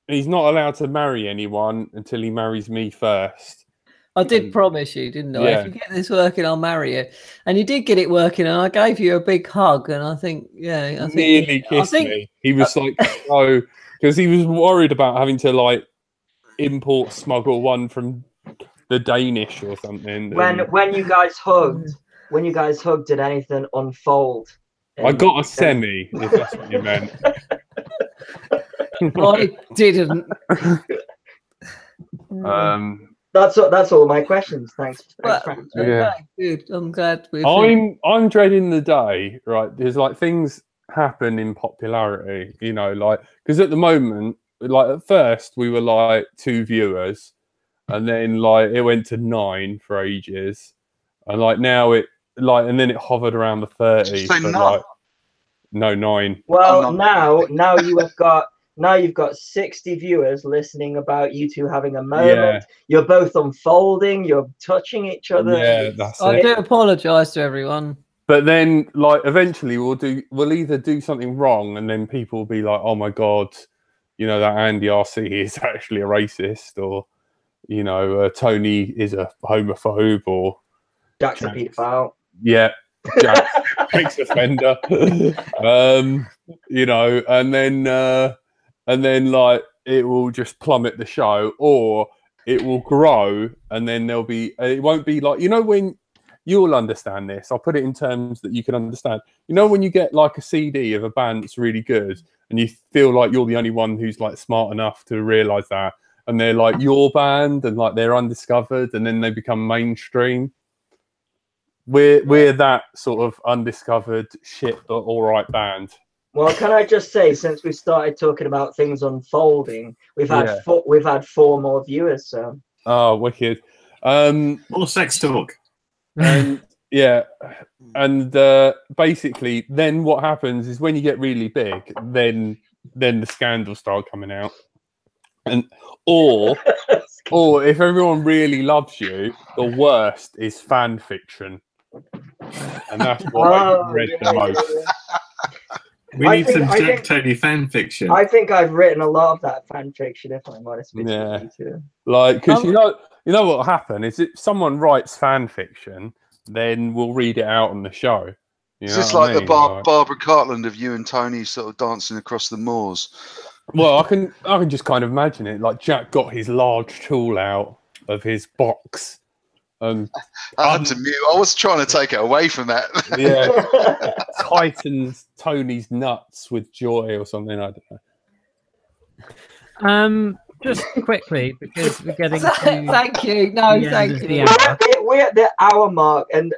He's not allowed to marry anyone until he marries me first. I did promise you, didn't I? Yeah. If you get this working, I'll marry you. And you did get it working, and I gave you a big hug. And I think, nearly kissed me. He was like, oh, because he was worried about having to like smuggle one from the Danish or something. When you guys hugged, did anything unfold? I got a semi, if that's what you meant. I didn't. That's all my questions. Thanks. Yeah. Good. I'm glad. I'm dreading the day. Right, there's like things happen in popularity, you know, like, because at the moment, like at first we were like 2 viewers, and then like it went to 9 for ages, and like now it like, and then it hovered around the 30. Did you say but, none? like, no, 9. Well, Oh, no. now you've got 60 viewers listening about you two having a moment. Yeah. You're both unfolding. You're touching each other. Yeah, that's I it. do apologise to everyone. But then, like, eventually we'll either do something wrong, and then people will be like, "Oh my god, you know that Andy RC is actually a racist," or you know, Tony is a homophobe, or Jack's a paedophile. yeah, Jack sex offender. You know, and then like it will just plummet the show, or it will grow, and then there'll be, it won't be like, you know, when you'll understand this, I'll put it in terms that you can understand. You know, when you get like a CD of a band that's really good, and you feel like you're the only one who's like smart enough to realize that, and they're like your band, and like they're undiscovered, and then they become mainstream. We're that sort of undiscovered shit but all right band. Well, can I just say, since we started talking about things unfolding, we've had Yeah. 4 more viewers. So Oh, wicked. More sex talk. And yeah, and basically, then what happens is when you get really big, then the scandals start coming out, and or if everyone really loves you, the worst is fan fiction, and that's what I've read the most. We need some Jack Tony fan fiction. I think I've written a lot of that fan fiction, if I'm honest with you too. Like, because you know what will happen is if someone writes fan fiction, then we'll read it out on the show. You Is know this what like I the mean? Barbara Cartland of you and Tony sort of dancing across the moors? Well, I can just kind of imagine it. Like Jack got his large tool out of his box, and I had to mute. I was trying to take it away from that. yeah, tightens Tony's nuts with joy or something. I don't know. Just quickly, because we're getting to Thank you. No, thank you. We're at the hour mark and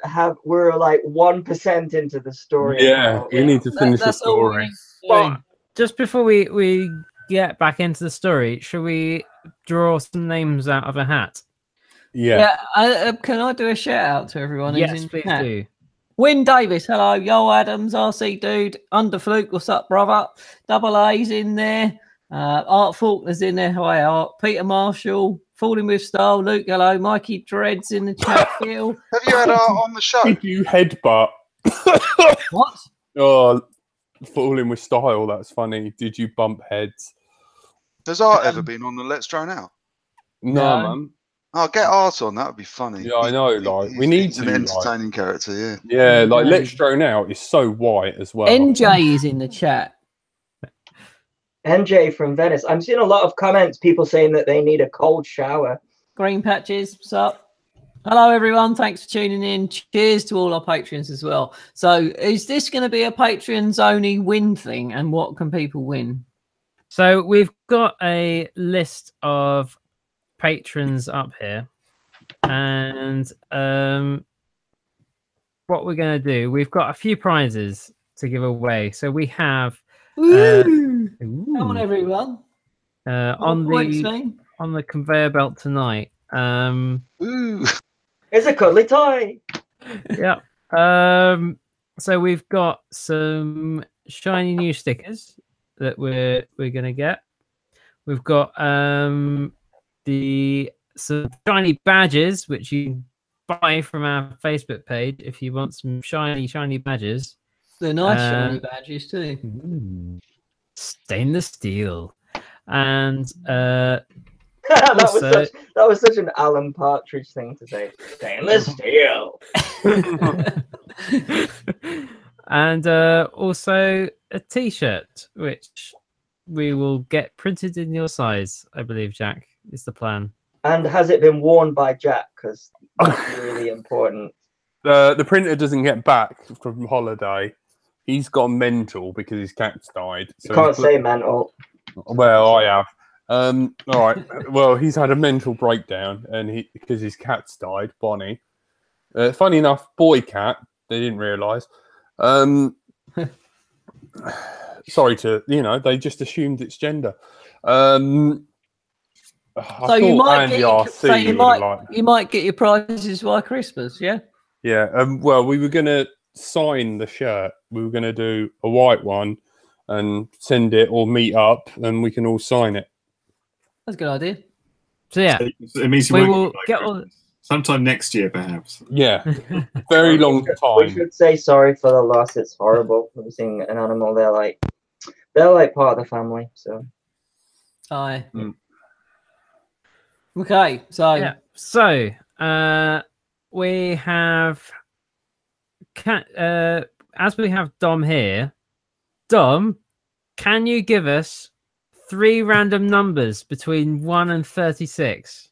we're like 1% into the story. Yeah, now. we need to finish the story. But just before we get back into the story, shall we draw some names out of a hat? Yeah. Can I do a shout out to everyone? Yes, who's in please chat? do. Win Davis, hello. Yo Adams, RC Dude, Underfluke, what's up, brother? Double A's in there. Art Faulkner's in there. Hi, Art. Peter Marshall, Falling with Style. Luke, hello. Mikey Dreads in the chat. Phil. Have you had Art on the show? Did you headbutt? What? Oh, Falling with Style. That's funny. Did you bump heads? Has Art ever been on the Let's Drone Out? No, No. man. Oh, get Art on. That would be funny. Yeah, I know. Like, we need he's to. an entertaining character. Yeah. Yeah, like Let's Drone Out is so white as well. NJ is in the chat. NJ from Venice. I'm seeing a lot of comments, people saying that they need a cold shower. Green Patches, what's up? Hello, everyone. Thanks for tuning in. Cheers to all our patrons as well. So, is this going to be a patrons only win thing? And what can people win? So we've got a list of patrons up here, and what we're going to do, we've got a few prizes to give away. So we have Come on, everyone. on the conveyor belt tonight. Ooh. It's a cuddly toy. Yeah. So we've got some shiny new stickers that we're gonna get. We've got some shiny badges which you can buy from our Facebook page if you want some shiny badges. They're nice shiny badges too. Stainless steel. And that was such an Alan Partridge thing to say. Stainless steel. And also a t-shirt which we will get printed in your size, I believe, Jack, is the plan. And has it been worn by Jack? Because that's really important. The printer doesn't get back from holiday. He's gone mental because his cat's died. So you can't say mental. Well, I have. All right. Well, he's had a mental breakdown, and because his cat's died, Bonnie. Funny enough, boy cat. They didn't realise. Sorry to, they just assumed it's gender. So you might get your prizes by Christmas, yeah? Yeah. Well, we were gonna sign the shirt. We were gonna do a white one and send it or meet up, and we can all sign it. That's a good idea. So yeah, So it means we you will won't get all. sometime next year, perhaps. Yeah. Very long We time. should say sorry for the loss. It's horrible losing an animal. They're like part of the family. So. Aye. Mm. Okay, so Yeah. So we have as we have Dom here. Dom, can you give us 3 random numbers between 1 and 36?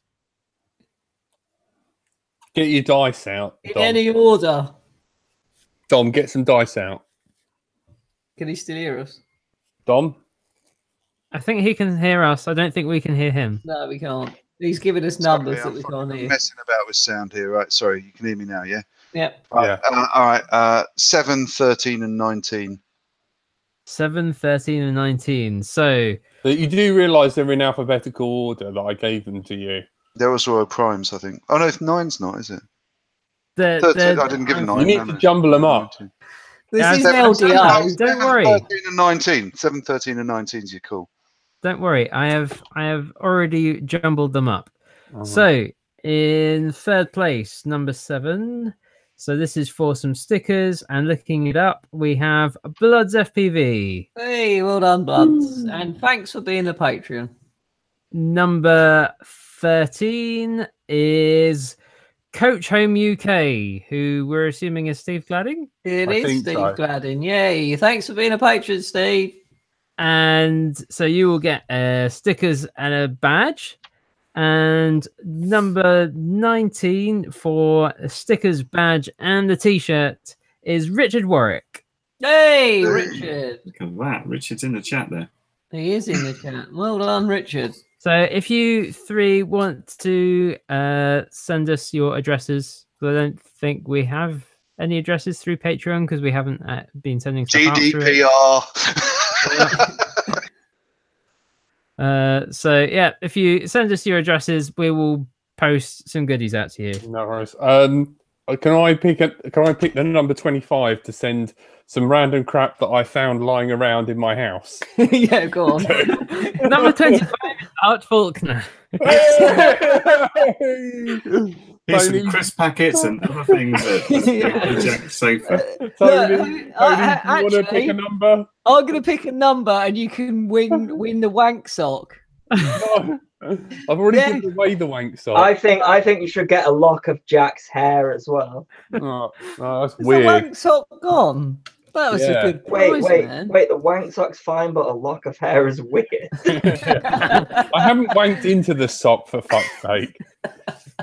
Get your dice out, in Dom. any order. Dom, get some dice out. Can he still hear us? Dom? I think he can hear us. I don't think we can hear him. No, we can't. He's giving us Sorry, numbers that I'm we fucking can't hear. messing about with sound here. Right, sorry, you can hear me now, yeah? Yep. Yeah. All right, 7, 13, and 19. 7, 13, and 19. So But you do realise they're in alphabetical order that I gave them to you. They're also primes, I think. Oh no, 9's not, is it? they're, 13, I didn't give them 9. You need to jumble them up. 19. This Yeah, is seven- LDO. Don't worry. 13 and 19. 7, 13, and 19 is your call. Don't worry. I have already jumbled them up. Uh-huh. So in third place, number 7. So this is for some stickers, and looking it up, we have Bloods FPV. Hey, well done, Bloods. And thanks for being a Patreon. Number 13 is Coach Home UK, who we're assuming is Steve Gladding. It I is think Steve so. Gladding. Yay. Thanks for being a patron, Steve. And so you will get stickers and a badge. And number 19 for stickers, badge, and the t-shirt is Richard Warwick. Hey, Richard. Look at that. Richard's in the chat there. He is in the chat. Well done, Richard. So if you 3 want to send us your addresses, I don't think we have any addresses through Patreon because we haven't been sending stuff out through it. GDPR. So yeah, if you send us your addresses, we will post some goodies out to you. No worries. Can I pick the number 25 to send some random crap that I found lying around in my house? Yeah, go on. Number 25 is Art Faulkner. Here's some crisp packets and other things that Jack's sofa. Tony, do you want to pick a number? I'm going to pick a number and you can win the wank sock. No. I've already given away the wank sock. I think you should get a lock of Jack's hair as well. Oh, that's Is weird. the wank sock gone? That was Yeah. a good prize, man. Wait, the wank sock's fine, but a lock of hair is weird. I haven't wanked into the sock for fuck's sake.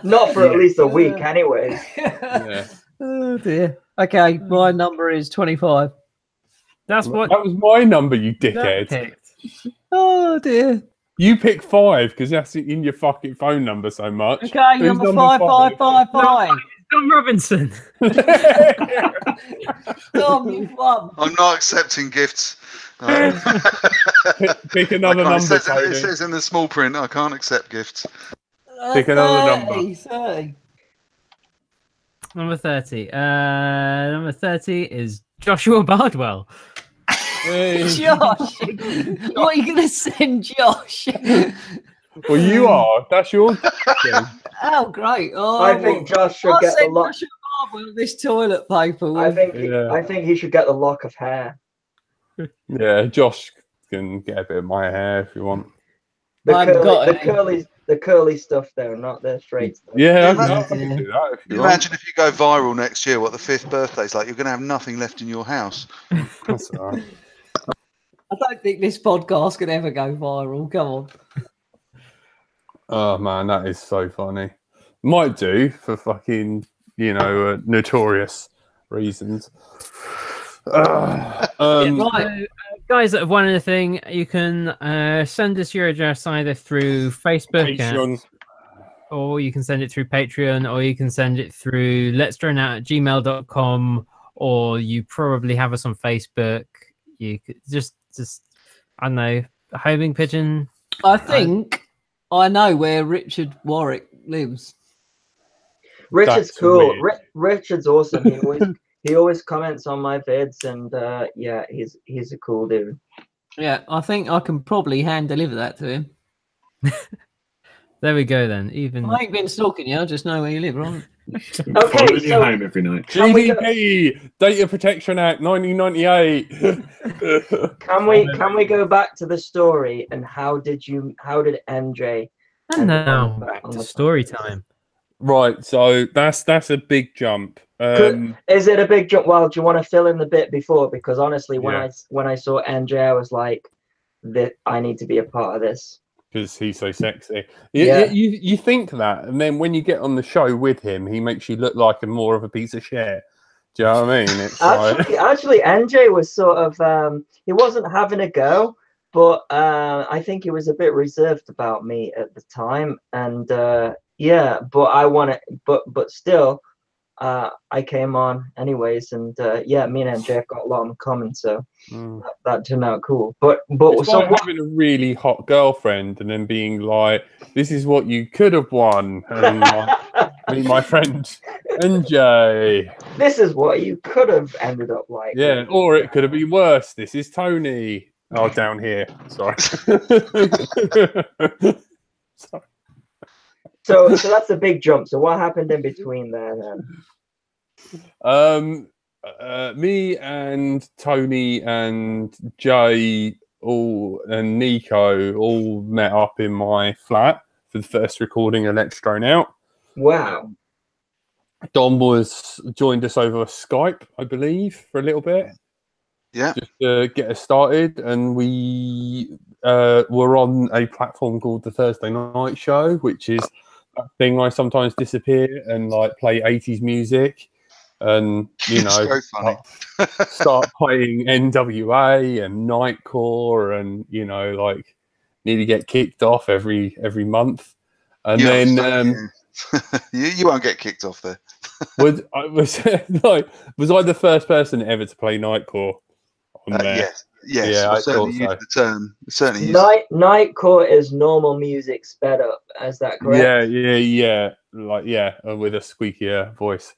Not for at least a week, anyways. Yeah. Oh dear. Okay, my number is 25. That's what That was my number, you Jack dickhead. picked. Oh dear. You pick 5 because that's in your fucking phone number so much. Okay, Who's number 5555. Tom Robinson. Tom, you've won. I'm not accepting gifts. Pick another number, It Tony. says in the small print, I can't accept gifts. Pick another number. 30. Number 30. Number 30 is Joshua Bardwell. Hey. Josh, what are you going to send Josh? Well, you are. That's your thing. Oh, great. Oh, I think Josh should I'll get the send lock. Joshua Bardwell this toilet paper. I think Yeah. I think he should get the lock of hair. Yeah, Josh can get a bit of my hair if you want. The curly stuff though, not the straight stuff. Yeah, I Yeah. can do that if you want. Imagine if you go viral next year, what the 5th birthday's like. You're going to have nothing left in your house. That's all right. I don't think this podcast could ever go viral. Come on. Oh man, that is so funny. Might do for fucking, notorious reasons. Right, guys that have won anything, you can send us your address either through Facebook Patreon. or you can send it through Patreon, or you can send it through let'sdroneout@gmail.com, or you probably have us on Facebook. you? Just I don't know, a homing pigeon. I think I know where Richard Warwick lives. Richard's That's cool. weird. Richard's awesome. He always comments on my vids, and yeah, he's a cool dude. Yeah, I think I can probably hand deliver that to him. There we go then. Even I ain't been stalking you. I just know where you live, right? Okay, Following you so home every night. can we go, GDP, Data Protection Act, 1998. can we go back to the story and how did NJ and end up now on back on to the story podcast? time. Right, so that's a big jump. Is it a big jump? Well, do you want to fill in the bit before? Because honestly, Yeah. when I saw NJ, I was like, I need to be a part of this. Because he's so sexy. Yeah. You think that, and then when you get on the show with him, he makes you look like more of a piece of shit. Do you know what I mean? It's Actually, NJ was sort of he wasn't having a go, but I think he was a bit reserved about me at the time, and yeah, but still, I came on anyways, and yeah, me and NJ have got a lot in common, so that turned out cool. But it's so like having a really hot girlfriend and then being like, "This is what you could have won," and like, meet my friend NJ. this is what you could have ended up like. Yeah, or it could have been worse. This is Tony. Oh, down here. Sorry. Sorry. So that's a big jump. So what happened in between there then? Me and Tony and Jay and Nico all met up in my flat for the first recording of Let's Drone Out. Wow. Dom joined us over Skype, I believe, for a little bit. Yeah. Just to get us started, and we were on a platform called the Thursday Night Show, which is that thing I sometimes disappear and like play 80s music, and you know, So funny. start playing NWA and Nightcore, and you know, like nearly get kicked off every month, and then you won't get kicked off there. was I the first person ever to play Nightcore on there? Yes, Yeah, I certainly thought so. used the term. Certainly used Nightcore is normal music sped up. Is that correct? Yeah. Like with a squeakier voice.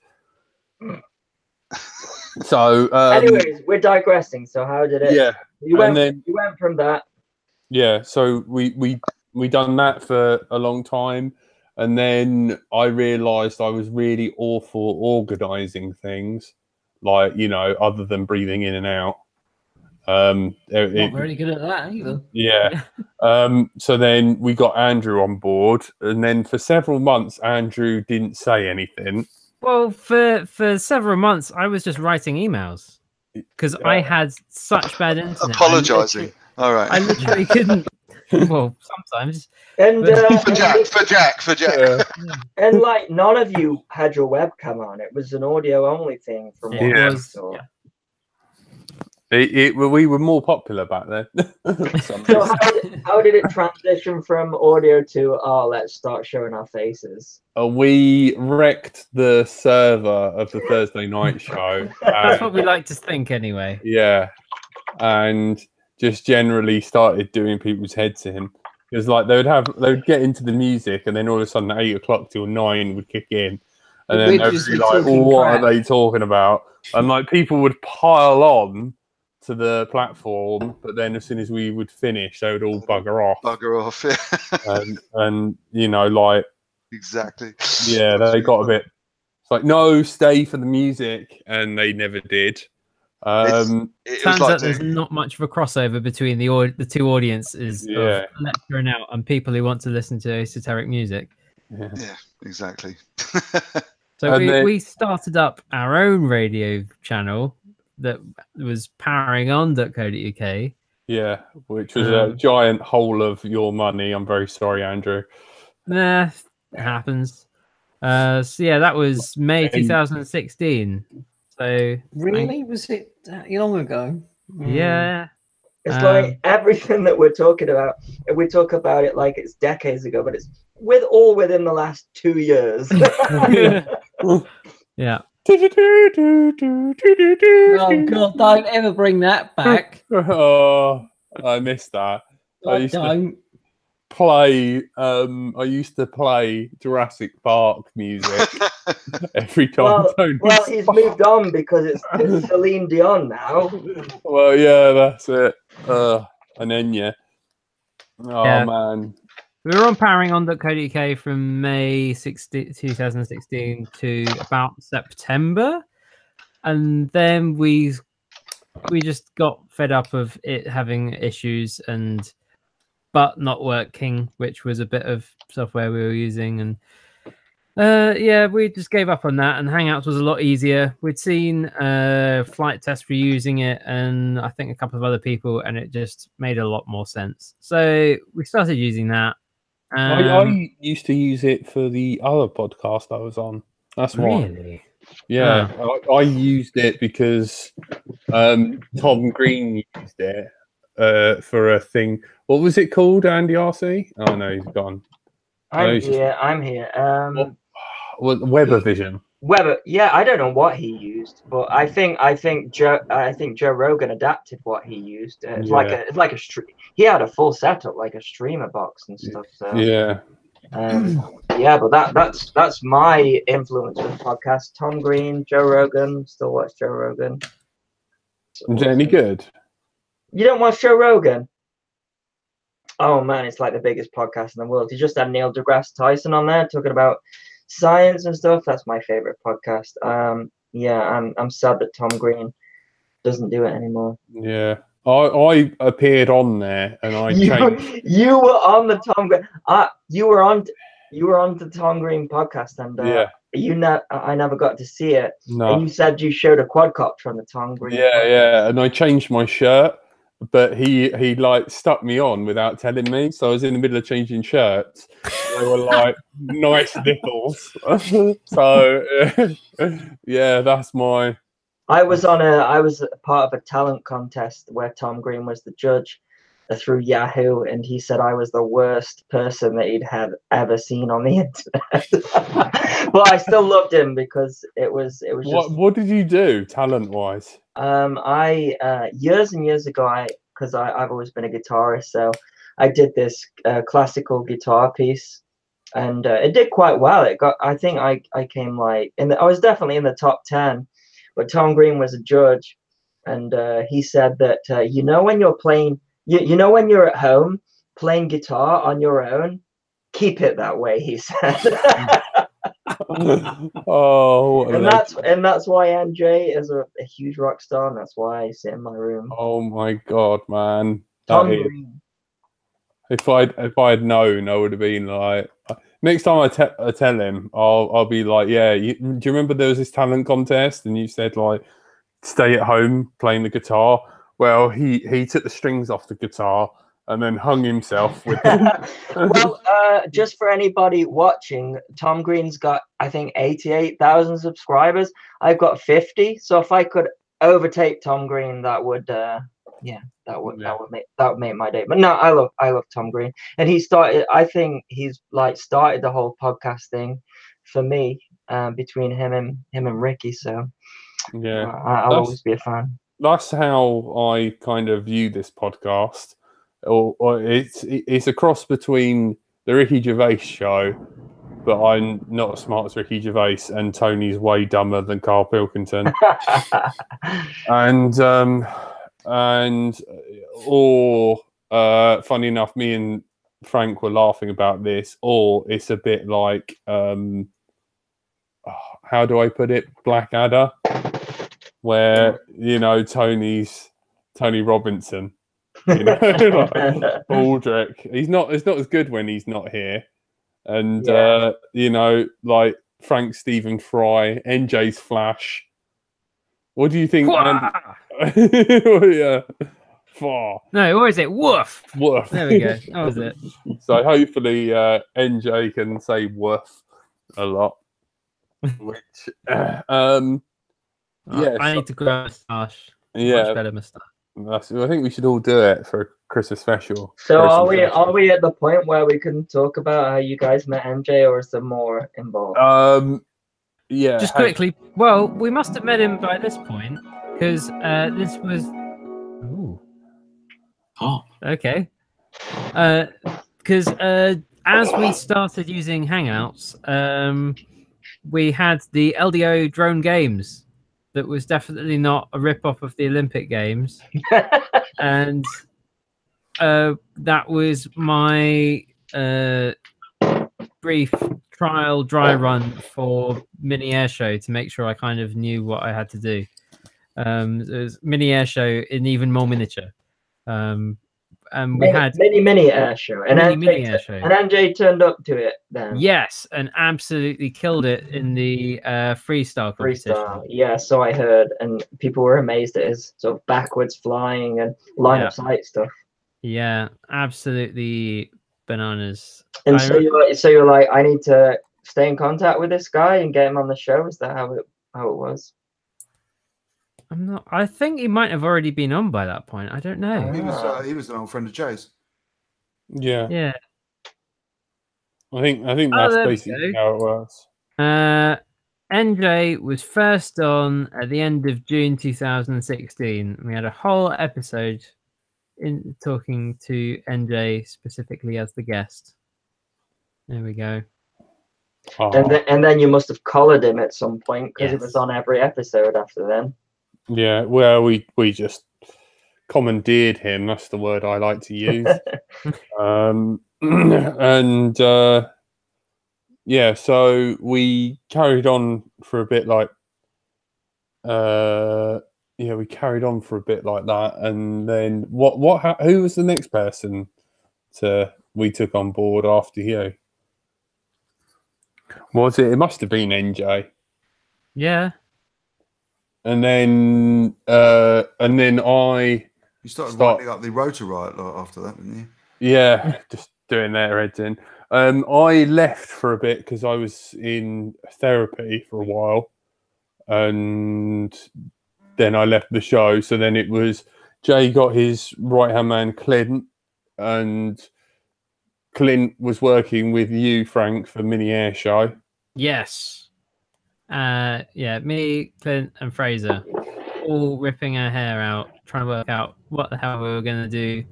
So, anyways, we're digressing. So how did it? yeah, you went from that. yeah. So we done that for a long time, and then I realised I was really awful organising things, like you know, other than breathing in and out. Not very good at that either. Yeah. So then we got Andrew on board, and then for several months Andrew didn't say anything. Well, for several months, I was just writing emails because I had such bad internet. apologising. All right. I literally couldn't. Well, sometimes. And for Jack. and like none of you had your webcam on. It was an audio only thing from what I saw. Yeah. We were more popular back then. So how did it transition from audio to let's start showing our faces? We wrecked the server of the Thursday Night Show. That's what we like to think, anyway. Yeah, and just generally started doing people's heads in. It was like they would get into the music, and then all of a sudden 8 o'clock till 9 would kick in, and then they'd be like, "What are they talking about?" And like people would pile on to the platform, but then as soon as we would finish, they would all bugger off. Yeah. and you know, like exactly. Yeah, they got a bit. It's like, no, stay for the music, and they never did. It turns out there's not much of a crossover between the two audiences of Let's Drone Out and people who want to listen to esoteric music. Yeah, exactly. So we started up our own radio channel that was poweringon.co.uk. Yeah, which was a giant hole of your money. I'm very sorry, Andrew. Nah, it happens. So yeah, that was May 2016. So really, was it that long ago? Yeah. It's like everything that we're talking about. We talk about it like it's decades ago, but it's within the last 2 years. Yeah. Oh God! Don't ever bring that back. Oh, I missed that. I used to play. I used to play Jurassic Park music every time. Well, he's moved on because it's Celine Dion now. Well, yeah, that's it. And then yeah. Oh Yeah. man. We were on poweringon.co.uk from May 2016 to about September, and then we just got fed up of it having issues but not working, which was a bit of software we were using, and yeah, we just gave up on that. And Hangouts was a lot easier. We'd seen Flight Test reusing it, and I think a couple of other people, and it just made a lot more sense. So we started using that. I used to use it for the other podcast I was on. That's why. Really? Yeah, I used it because Tom Green used it for a thing. What was it called, Andy RC? Oh no, he's gone. I'm here. Weber Vision. Weber, yeah, I don't know what he used, but I think Joe Rogan adapted what he used. It's like a stream. He had a full setup, like a streamer box and stuff. So yeah, yeah, but that's my influence with podcasts. Tom Green, Joe Rogan. Still watch Joe Rogan. Is it any good? You don't watch Joe Rogan? Oh man, it's like the biggest podcast in the world. He just had Neil deGrasse Tyson on there talking about science and stuff. That's my favorite podcast. Yeah, I'm sad that Tom Green doesn't do it anymore. Yeah, I appeared on there and I changed. You were on the Tom Green. You were on the Tom Green podcast, and yeah, I never got to see it. No, and you said you showed a quadcopter on the Tom Green. Yeah, podcast. Yeah, and I changed my shirt. But he like stuck me on without telling me, so I was in the middle of changing shirts. They were like nice nipples. So yeah, that's my. I was part of a talent contest where Tom Green was the judge through Yahoo, and he said I was the worst person that he'd had ever seen on the internet. But I still loved him because it was just. What did you do talent wise? I years and years ago, because I've always been a guitarist, so I did this classical guitar piece, and it did quite well. I think I came I was definitely in the top 10, but Tom Green was a judge, and he said that when you're playing, when you're at home playing guitar on your own, keep it that way. He said. Oh, and that's why NJ is a huge rock star, and that's why I sit in my room. Oh my god, man! Tom Green. If I'd known, I would have been like. Next time I tell him, I'll be like, yeah. Do you remember there was this talent contest, and you said like, stay at home playing the guitar? Well, he took the strings off the guitar and then hung himself with them. Well, just for anybody watching, Tom Green's got, I think, 88,000 subscribers. I've got 50. So if I could overtake Tom Green, that would make my day. But no, I love Tom Green, and I think he's started the whole podcast thing for me, between him and Ricky. So yeah, I'll always be a fan. That's how I kind of view this podcast. Or it's a cross between the Ricky Gervais show, but I'm not as smart as Ricky Gervais, and Tony's way dumber than Carl Pilkington. Funny enough, me and Frank were laughing about this, or it's a bit like how do I put it? Blackadder, where Tony Robinson. Aldrich. It's not as good when he's not here, and like Frank Stephen Fry, NJ's Flash. What do you think? Yeah, far. No, what is it? Woof. Woof. There we go. That was it. So hopefully NJ can say woof a lot. Which I need to grow a moustache. Yeah, much better moustache. I think we should all do it for a Christmas special. So are we at the point where we can talk about how you guys met MJ, or is there more involved? Yeah. Just quickly. Well, we must have met him by this point because this was. Ooh. Oh, Okay. Because as we started using Hangouts, we had the LDO drone games. That was definitely not a rip-off of the Olympic Games, and that was my brief trial dry run for mini air show to make sure I kind of knew what I had to do. It was mini air show in even more miniature. And we had mini air show, and mini air show. And NJ turned up to it then. Yes, and absolutely killed it in the freestyle competition. Freestyle, yeah, so I heard, and people were amazed at his sort of backwards flying and line of sight stuff. Yeah, absolutely bananas. And so you're like, I need to stay in contact with this guy and get him on the show. Is that how it was? I'm not. I think he might have already been on by that point. I don't know. He was an old friend of Jay's. Yeah. Yeah. I think that's basically how it works. NJ was first on at the end of June 2016. We had a whole episode in talking to NJ specifically as the guest. There we go. Oh. And then you must have collared him at some point because it was on every episode after then. Yeah, well, we just commandeered him. That's the word I like to use. And yeah, so we carried on for a bit like we carried on for a bit like that, and then who was the next person we took on board after you? Was it? It must have been NJ. Yeah. And then I. You started writing up the rotor right after that, didn't you? Yeah, just doing their heads in. I left for a bit because I was in therapy for a while, and then I left the show. So then it was Jay got his right-hand man Clint, and Clint was working with you, Frank, for mini air show. Yes. Yeah, me, Clint, and Fraser, all ripping our hair out, trying to work out what the hell we were going to do.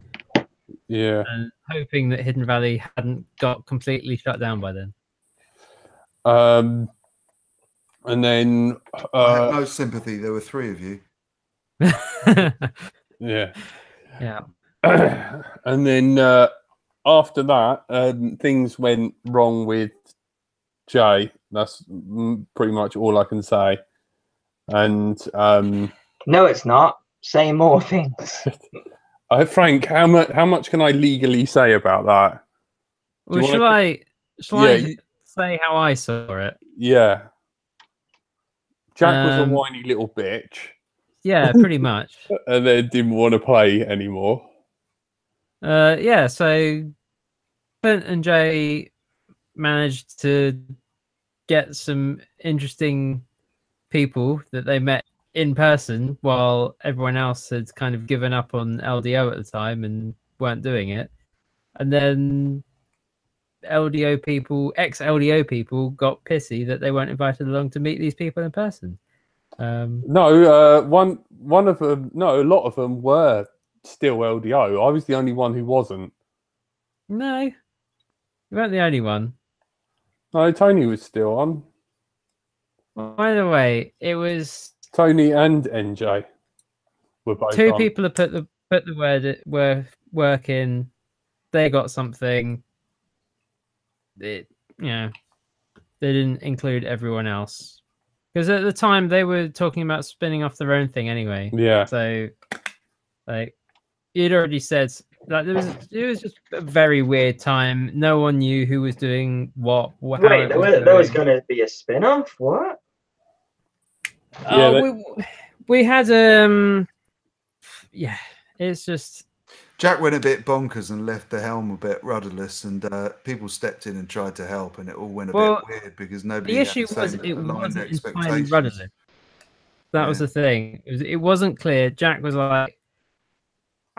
Yeah. And hoping that Hidden Valley hadn't got completely shut down by then. And then I had no sympathy. There were three of you. Yeah. Yeah. And then after that, things went wrong with Jay. That's pretty much all I can say. And no, it's not. Say more things. Frank, how much can I legally say about that? Well, shall I say how I saw it? Yeah. Jack was a whiny little bitch. Yeah, pretty much. And then didn't want to play anymore. Yeah, so Clint and Jay managed to get some interesting people that they met in person while everyone else had kind of given up on LDO at the time and weren't doing it. And then LDO people, ex-LDO people, got pissy that they weren't invited along to meet these people in person. No, one of them. No, a lot of them were still LDO. I was the only one who wasn't. No, you weren't the only one. No, Tony was still on. By the way, it was Tony and NJ were both two on. people that put the work in. They got something. They didn't include everyone else because at the time they were talking about spinning off their own thing anyway. Yeah. So, like, you'd already said that it was just a very weird time. No one knew who was doing what. Wait, there was going to be a spin-off? What? Yeah, we had yeah, it's just Jack went a bit bonkers and left the helm a bit rudderless, and people stepped in and tried to help, and it all went a bit weird because nobody. The issue was it wasn't entirely rudderless. That was the thing. It wasn't clear. Jack was like,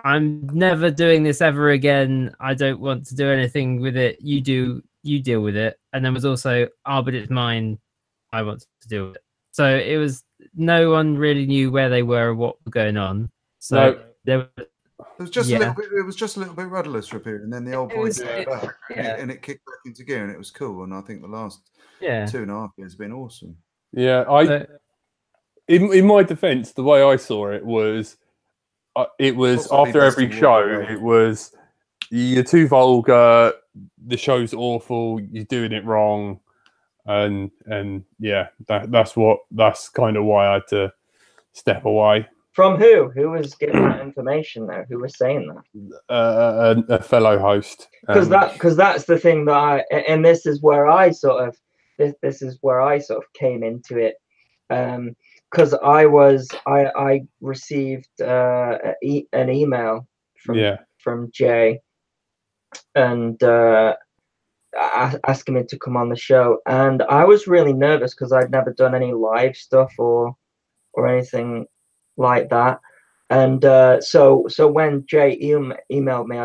"I'm never doing this ever again. I don't want to do anything with it. You deal with it." And then was also, "Oh, but it's mine. I want to deal with it. So it was no one really knew where they were or what was going on. So No. there was, It was just Yeah. a little bit. It was just a little bit rudderless for a period, and then the old boy was- came it- back, yeah. and it kicked back into gear, and it was cool. And I think the last yeah. 2.5 years have been awesome. Yeah, So- in my defence, the way I saw it was Possibly after best every to walk show, away. it was you're too vulgar, the show's awful, you're doing it wrong, and yeah, that's kind of why I had to step away. From who? Who was giving that information though? Who was saying that? A fellow host, Because that's the thing that and this is where I sort of this is where I sort of came into it. Because I received an email from Jay, and asking me to come on the show, and I was really nervous because I'd never done any live stuff or anything like that. And so when Jay emailed me,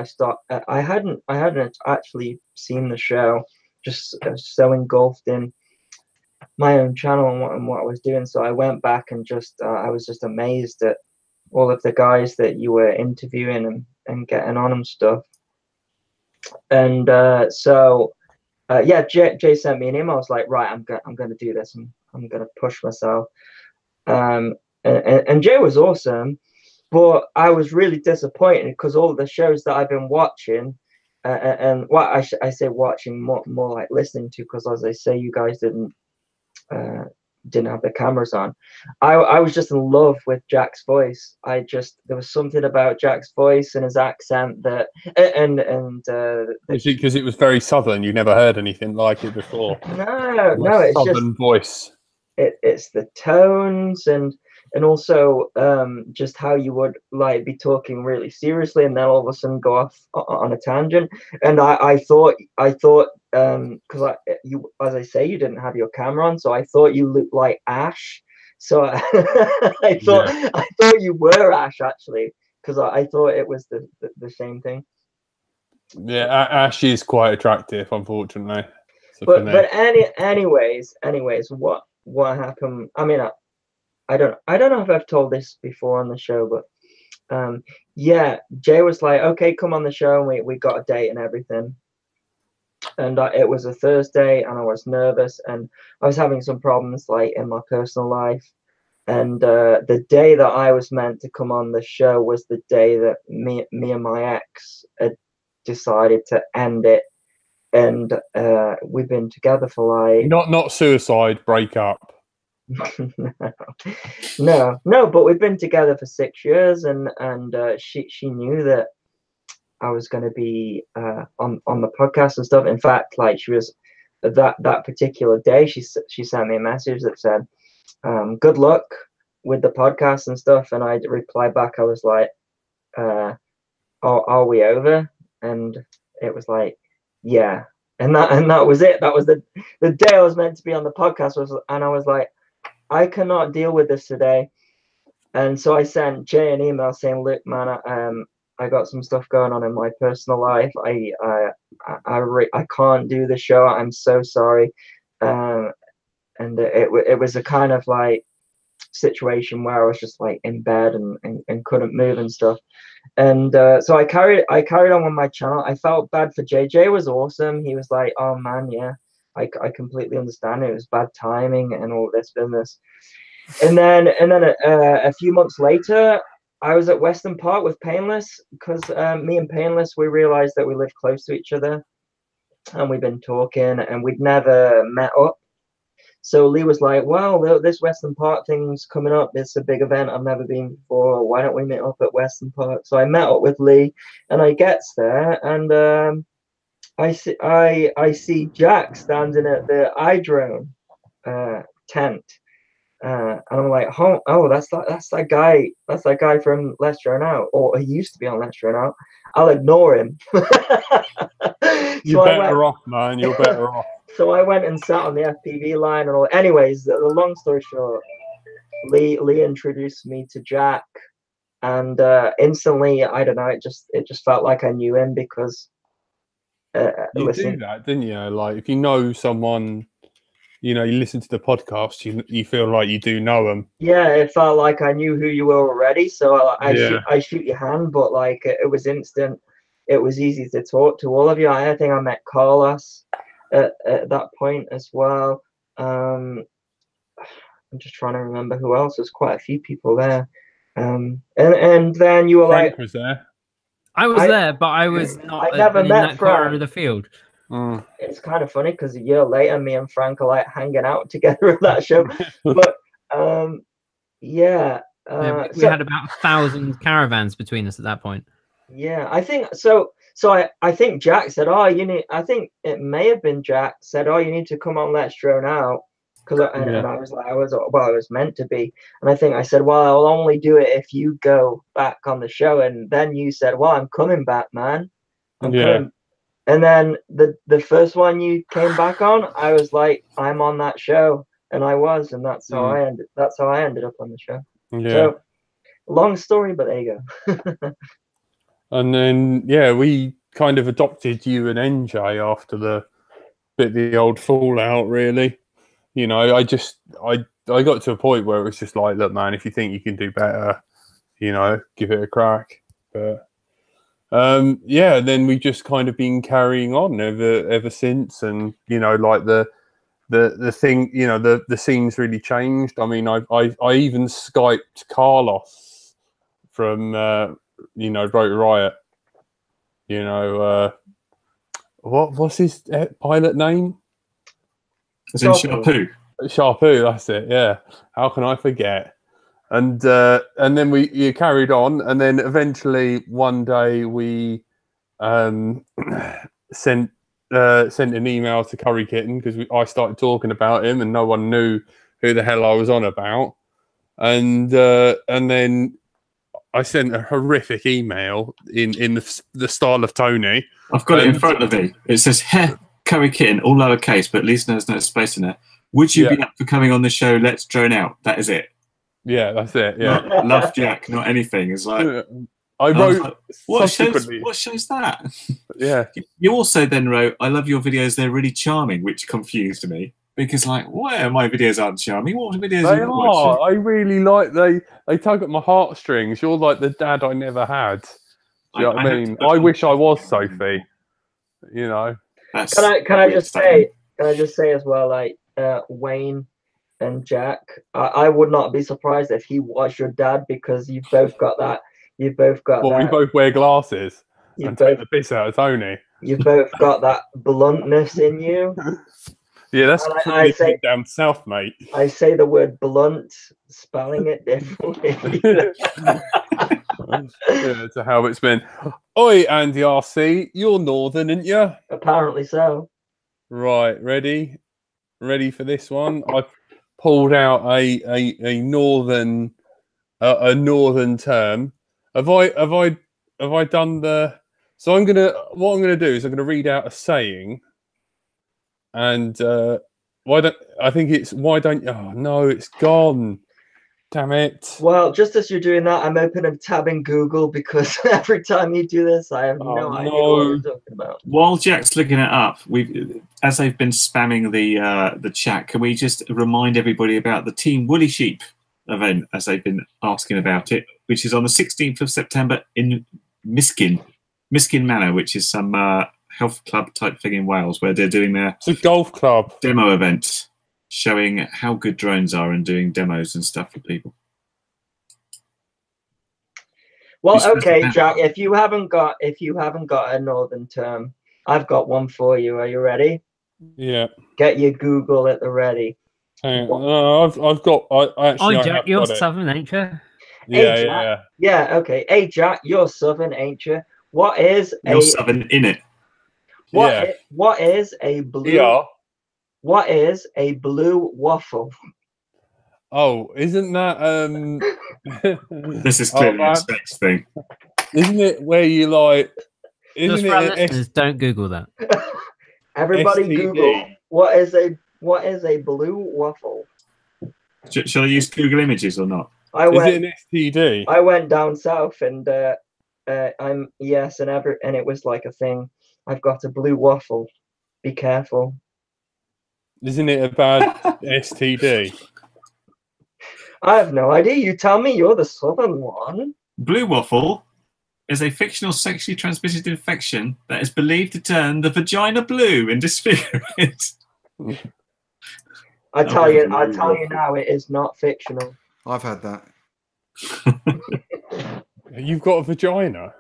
I hadn't actually seen the show, just so engulfed in my own channel and what I was doing. So I went back and just I was just amazed at all of the guys that you were interviewing and getting on and stuff. And yeah, Jay sent me an email. I was like, right, I'm going to do this. I'm going to push myself. And Jay was awesome, but I was really disappointed because all the shows that I've been watching, and what I say watching, more like listening to, because as I say, you guys didn't have the cameras on. I was just in love with Jack's voice. There was something about Jack's voice and his accent that, because it was very southern. You never heard anything like it before. No, it's southern just voice. It's the tones and also just how you would like be talking really seriously and then all of a sudden go off on a tangent. And I thought because you, as I say, you didn't have your camera on, so I thought you looked like Ash. So I thought you were Ash actually, because I thought it was the same thing. Yeah, Ash is quite attractive, unfortunately. But anyways, what happened? I mean, I don't know if I've told this before on the show, but yeah, Jay was like, okay, come on the show, and we got a date and everything. And it was a Thursday, and I was nervous, and I was having some problems like in my personal life. And the day that I was meant to come on the show was the day that me and my ex had decided to end it. And we've been together for like not suicide, breakup. no, but we've been together for 6 years, and she knew that I was going to be on the podcast and stuff. In fact, like she was that particular day, she sent me a message that said, "Good luck with the podcast and stuff." And I replied back, I was like, "Are we over?" And it was like, "Yeah." And that was it. That was the day I was meant to be on the podcast. And I was like, I cannot deal with this today. And so I sent Jay an email saying, look, man, I got some stuff going on in my personal life. I can't do the show. I'm so sorry. And it was a kind of like situation where I was just like in bed and couldn't move and stuff. And so I carried on with my channel. I felt bad for Jay. Jay was awesome. He was like, oh man, yeah, I completely understand. It was bad timing and all this business. And then a few months later, I was at Western Park with Painless because me and Painless, we realized that we lived close to each other, and we've been talking, and we'd never met up. So Lee was like, well, this Western Park thing's coming up. It's a big event. I've never been before. Why don't we meet up at Western Park? So I met up with Lee, and I gets there, and I see Jack standing at the iDrone tent. And I'm like, oh, that's that guy from Let's Drone Out, or he used to be on Let's Drone Out. I'll ignore him. You're better off, man. You're better off. So I went and sat on the FPV line and all. Anyways, the long story short, Lee introduced me to Jack, and instantly, I don't know, it just felt like I knew him because you do that, didn't you? Like if you know someone you know, you listen to the podcast, you feel like you do know them. Yeah, it felt like I knew who you were already, so Yeah. I shoot your hand, but like it was instant. It was easy to talk to all of you. I think I met Carlos at that point as well. I'm just trying to remember who else. There's quite a few people there. And then you were Frank like, was there. I was there, but I was not I never in met that corner Frank. of the field. Mm. It's kind of funny because a year later, me and Frank are like hanging out together at that show. But yeah. We had about 1,000 caravans between us at that point. Yeah, I think so. So I think Jack said, "Oh, you need." I think it may have been Jack said, "Oh, you need to come on Let's Drone Out," and I was like, I was meant to be, and I think I said, "Well, I'll only do it if you go back on the show," and then you said, "Well, I'm coming back, man. I'm coming." And then the first one you came back on, I was like, "I'm on that show," and I was, and that's how I ended. That's how I ended up on the show. Yeah. So long story, but there you go. And then, we kind of adopted you and NJ after the old fallout, really. You know, I got to a point where it was just like, look, man, if you think you can do better, you know, give it a crack. But then we've just kind of been carrying on ever since. And, you know, like the thing, you know, the scene's really changed. I mean, I even Skyped Carlos from you know, Rotor Riot. You know, what's his pilot name? It's in Sharpoo. Sharpoo, that's it. Yeah. How can I forget? And then you carried on, and then eventually one day we sent an email to Curry Kitten because I started talking about him, and no one knew who the hell I was on about, and then I sent a horrific email in the style of Tony. I've got it in front of me. It says, "Heh, Curry Kitten," all lowercase, but at least there's no space in there. Would you be up for coming on the show? Let's Drone Out. That is it. Yeah, that's it. Yeah, not love Jack, not anything. It's like I wrote. Like, what shows that? Yeah. You also then wrote, "I love your videos. They're really charming," which confused me. Because, like, where my videos aren't charming? What videos they are you are? watching? I really like they tug at my heartstrings. You're like the dad I never had. Do you know what I mean? I wish I was Sophie. You know. Can I just say as well, like Wayne and Jack, I would not be surprised if he was your dad because you've both got that. You've both got. Well, that, we both wear glasses and take the piss out of Tony. You've both got that bluntness in you. Yeah, that's pretty deep down south, mate. I say the word blunt, spelling it differently. That's how it's been. Oi, Andy RC, you're northern, aren't you? Apparently so. Right, ready for this one? I've pulled out a northern term. Have I done the? So what I'm gonna do is I'm gonna read out a saying. And why don't you? Oh no, it's gone. Damn it. Well, just as you're doing that, I'm opening tab in Google because every time you do this, I have no idea what you're talking about. While Jack's looking it up, as they've been spamming the chat, can we just remind everybody about the Team Woolly Sheep event, as they've been asking about it, which is on the 16th of September in Miskin Manor, which is some health club type thing in Wales, where they're doing it's a golf club demo event, showing how good drones are and doing demos and stuff for people. Well, okay, Jack, if you haven't got a northern term, I've got one for you. Are you ready? Yeah. Get your Google at the ready. I've got. Oh, Jack, you're southern, ain't you? Yeah. Okay. Hey, Jack, you're southern, ain't you? You're southern in it. What is a blue? Yeah. What is a blue waffle? Oh, isn't that This is clearly a sex thing. Isn't it where you like? Just for our listeners, don't Google that. Everybody STD. Google what is a blue waffle? Shall I use Google Images or not? Is it an STD? I went down south and and it was like a thing. I've got a blue waffle. Be careful. Isn't it a bad STD? I have no idea. You tell me. You're the southern one. Blue waffle is a fictional sexually transmitted infection that is believed to turn the vagina blue and disfigure it. I tell you now, it is not fictional. I've had that. You've got a vagina.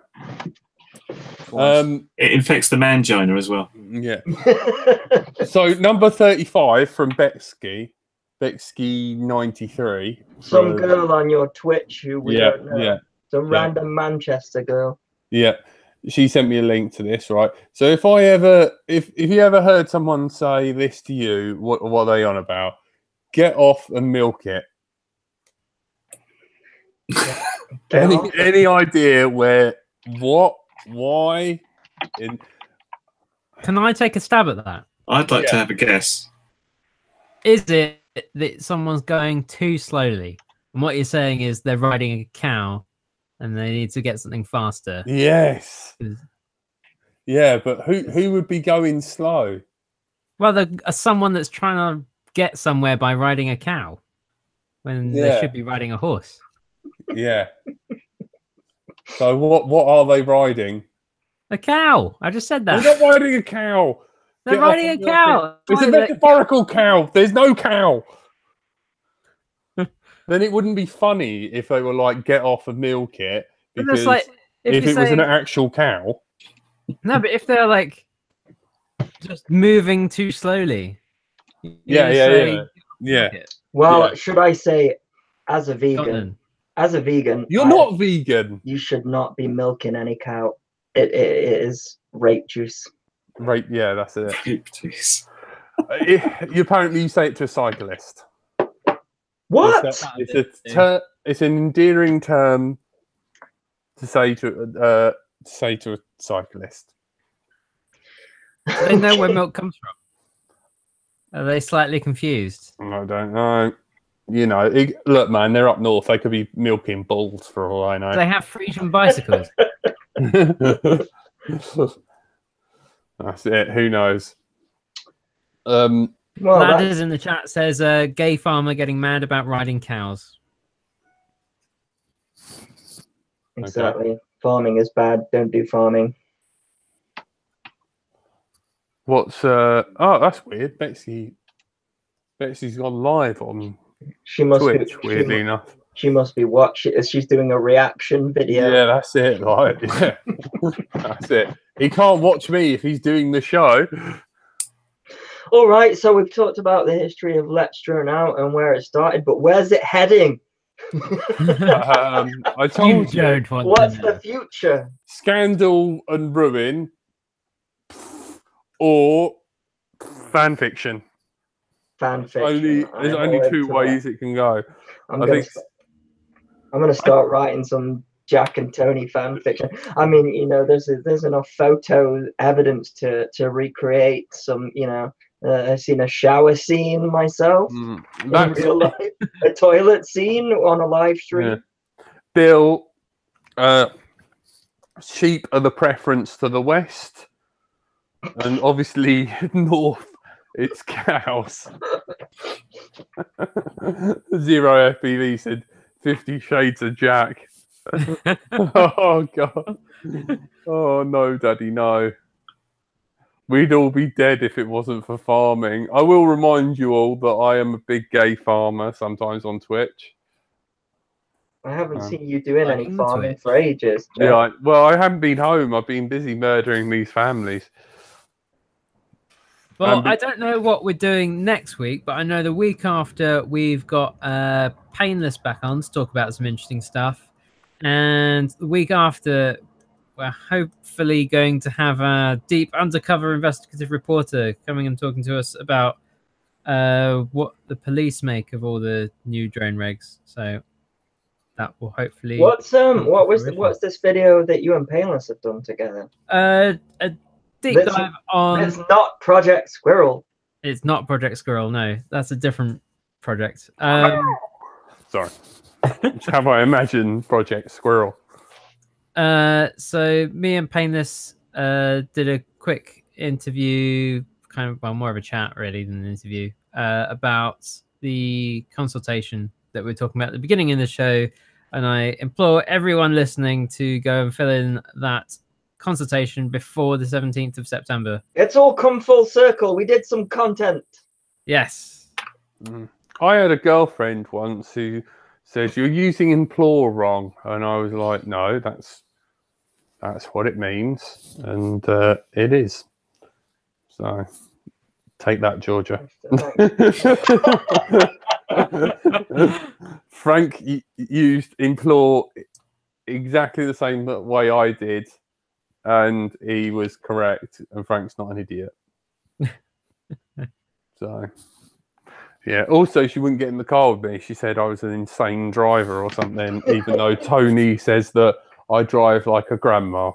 Twice. It infects the mangina as well. Yeah. So number 35 from Betsky 93. Some girl on your Twitch who we don't know. Yeah. Some random Manchester girl. Yeah. She sent me a link to this, right? So if you ever heard someone say this to you, what are they on about? Get off and milk it. Any idea where, what, why? Can I take a stab at that? I'd like to have a guess. Is it that someone's going too slowly? And what you're saying is they're riding a cow and they need to get something faster. Yes. Yeah, but who would be going slow? Well, someone that's trying to get somewhere by riding a cow when they should be riding a horse. Yeah. So what are they riding? A cow. I just said that. They're not riding a cow. They're riding a cow. It's a metaphorical cow. There's no cow. Then it wouldn't be funny if they were like, get off and milk it. Because if it was an actual cow. No, but if they're like just moving too slowly. Yeah. Well, should I say, as a vegan, you're not vegan. You should not be milking any cow. It is rape juice. Right, yeah, that's it. Rape juice. Apparently, you say it to a cyclist. What? It's an endearing term to say to a cyclist. Do they know where milk comes from? Are they slightly confused? I don't know. You know, look, man, they're up north. They could be milking bulls for all I know. They have Frisian bicycles. That's it. Who knows? Ladders in the chat says gay farmer getting mad about riding cows. Exactly. Okay. Farming is bad. Don't do farming. What's oh, that's weird. Betsy's gone live on Twitch, weirdly enough. She must be watching. She's doing a reaction video. Yeah, that's it. Right. Yeah. That's it. He can't watch me if he's doing the show. All right, so we've talked about the history of Let's Drone Out and where it started, but where's it heading? I told you. What's the future? Scandal and ruin, or fan fiction. Fan fiction. There's only two ways it can go. I'm going to start writing some Jack and Tony fan fiction. I mean, you know, there's enough photo evidence to recreate some, you know. I've seen a shower scene myself in real life, a toilet scene on a live stream. Yeah. Bill, sheep are the preference to the west, and obviously north, it's cows. Zero FPV said 50 Shades of Jack. Oh, God. Oh, no, Daddy, no. We'd all be dead if it wasn't for farming. I will remind you all that I am a big gay farmer sometimes on Twitch. I haven't seen you doing any farming for ages. Jack. Yeah, well, I haven't been home. I've been busy murdering these families. Well, I don't know what we're doing next week, but I know the week after we've got Painless back on to talk about some interesting stuff. And the week after, we're hopefully going to have a deep undercover investigative reporter coming and talking to us about what the police make of all the new drone regs. So that will hopefully. What's this video that you and Painless have done together? A deep dive on. It's not Project Squirrel. It's not Project Squirrel. No, that's a different project. Sorry. Have I imagined Project Squirrel? So me and Painless did a quick interview a kind of, well, more of a chat really than an interview, about the consultation that we were talking about at the beginning of the show. And I implore everyone listening to go and fill in that consultation before the 17th of September. It's all come full circle. We did some content. Yes. I had a girlfriend once who says you're using implore wrong, and I was like, no, that's what it means, and it is. So take that, Georgia. Frank used implore exactly the same way I did, and he was correct, and Frank's not an idiot. So, yeah. Also, she wouldn't get in the car with me. She said I was an insane driver or something, even though Tony says that I drive like a grandma.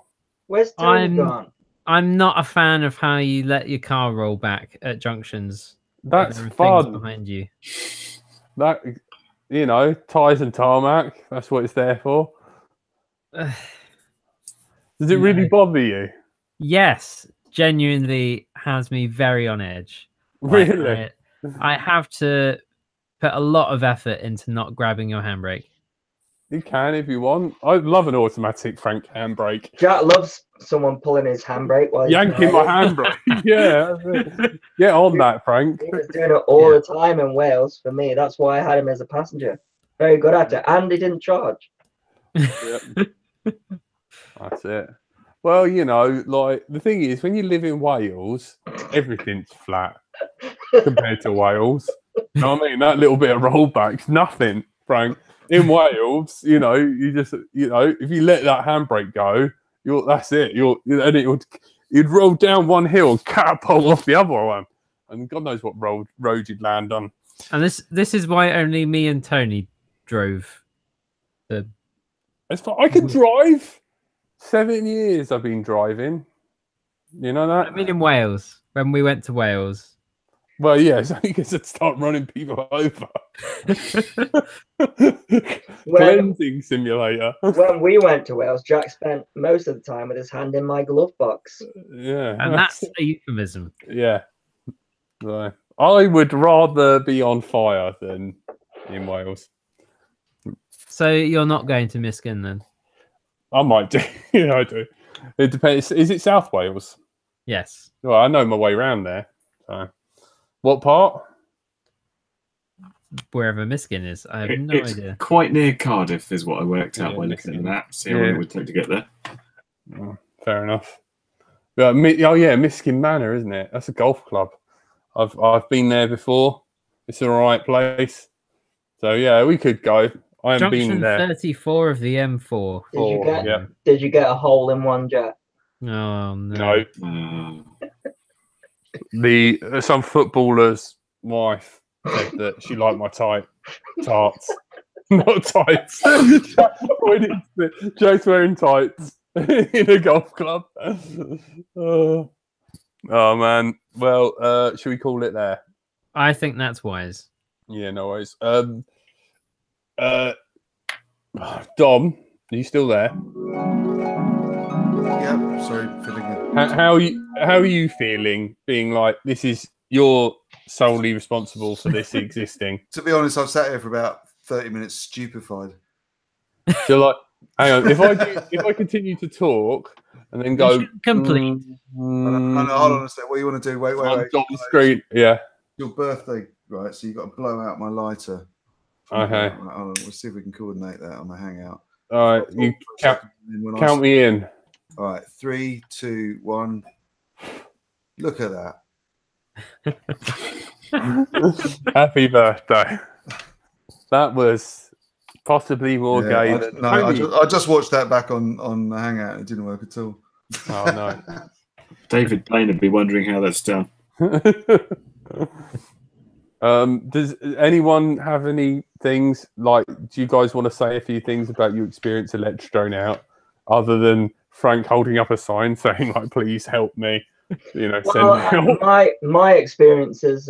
Where's Tony gone? I'm not a fan of how you let your car roll back at junctions. That's fun. Behind you. That, you know, tires and tarmac. That's what it's there for. Does it really bother you? Yes, genuinely has me very on edge. Really? I have to put a lot of effort into not grabbing your handbrake. You can if you want. I love an automatic Frank handbrake. Jack loves someone pulling his handbrake while he's yanking my handbrake. Yeah, get on that, Frank. He was doing it all the time in Wales for me. That's why I had him as a passenger. Very good at it, and he didn't charge. Yep. That's it. Well, you know, like the thing is, when you live in Wales, everything's flat compared to Wales. You know what I mean? That little bit of rollback's nothing, Frank. In Wales, you know, you just, you know, if you let that handbrake go, that's it. And you'd roll down one hill and catapult off the other one, and God knows what road you'd land on. And this is why only me and Tony drove. I can drive. 7 years I've been driving. You know that? I mean, in Wales, when we went to Wales. Well, yeah, it's only because I'd start running people over. Cleansing simulator. When we went to Wales, Jack spent most of the time with his hand in my glove box. Yeah. And that's a euphemism. Yeah. So, I would rather be on fire than in Wales. So you're not going to Miskin then? I might do. Yeah, I do. It depends. Is it South Wales? Yes. Well, I know my way around there. So. What part? Wherever Miskin is. I have no idea. Quite near Cardiff is what I worked out by looking at the map. See how long it would take to get there. Oh, fair enough. Oh yeah, Miskin Manor, isn't it? That's a golf club. I've been there before. It's an alright place. So yeah, we could go. I haven't been there. Junction 34 of the M4. Did you get a hole in one, Jack? Oh no. Some footballer's wife said that she liked my tarts. Not tights. Jack's wearing tights in a golf club. Oh man. Well, should we call it there? I think that's wise. Yeah, no worries. Dom, are you still there? Yeah, sorry, filling in. How are you feeling? Being like you're solely responsible for this existing. To be honest, I've sat here for about 30 minutes, stupefied. So like, hang on. If I continue to talk and then go complete. Hold on a sec. What do you want to do? Wait. Stop the screen. Yeah. Your birthday, right? So you've got to blow out my lighter. Okay. Hold on, we'll see if we can coordinate that on the Hangout. All right. You count me in. All right. 3, 2, 1. Look at that. Happy birthday. That was possibly more gay than I just watched that back on the Hangout. It didn't work at all. Oh no. David Blaine would be wondering how that's done. Does anyone have any things do you guys want to say a few things about your experience of Electrodrone out, other than Frank holding up a sign saying like, please help me, send me help? My experiences,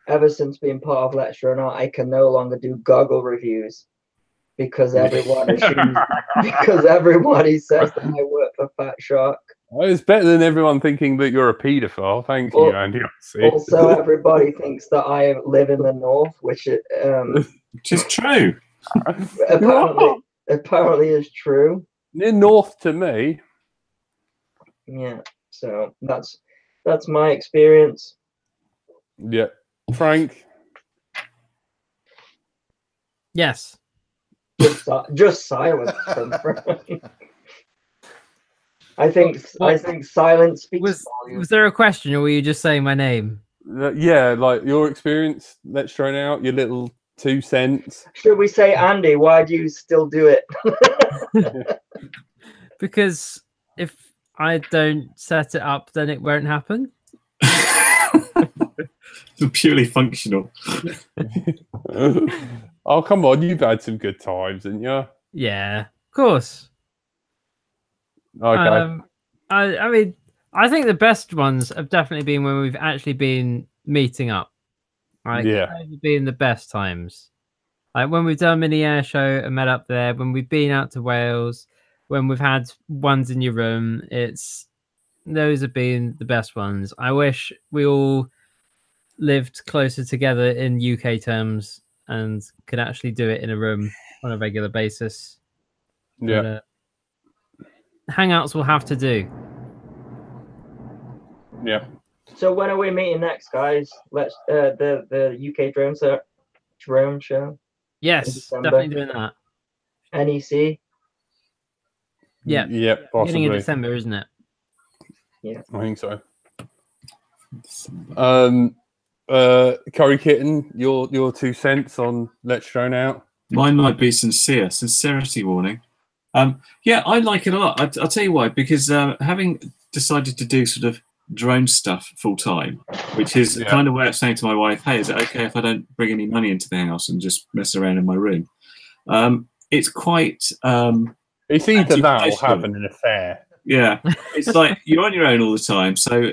ever since being part of Electrodrone Out, I can no longer do goggle reviews because everyone says that I work for Fat Shark. Well, it's better than everyone thinking that you're a paedophile. Thank you, Andy. Also, everybody thinks that I live in the north, which is true. apparently is true. Near north to me. Yeah. So that's my experience. Yeah, Frank. Yes. Just silence from Frank. I think silence speaks volumes. Was there a question, or were you just saying my name? Yeah, like your experience. Let's throw out your little 2 cents. Should we say, Andy, why do you still do it? Because if I don't set it up, then it won't happen. Purely functional. Oh, come on. You've had some good times, haven't you? Yeah, of course. Okay. I mean, I think the best ones have definitely been when we've actually been meeting up. Like, Yeah. those have been the best times. Like when we've done a mini air show and met up there, when we've been out to Wales, when we've had ones in your room, those have been the best ones. I wish we all lived closer together in UK terms and could actually do it in a room on a regular basis. Yeah. But, hangouts will have to do. Yeah. So when are we meeting next, guys? Let's the UK drone show. Yes, definitely doing that. NEC. Yeah. Yeah, possibly. Beginning of December, isn't it? Yeah, I think so. Curry Kitten, your 2 cents on Let's Drone Out. Mine might be sincerity warning. Yeah, I like it a lot. I'll tell you why, because having decided to do sort of drone stuff full time, which is kind of way of saying to my wife, hey, is it okay if I don't bring any money into the house and just mess around in my room? It's quite it's either that or having an affair. Yeah, it's like you're on your own all the time. So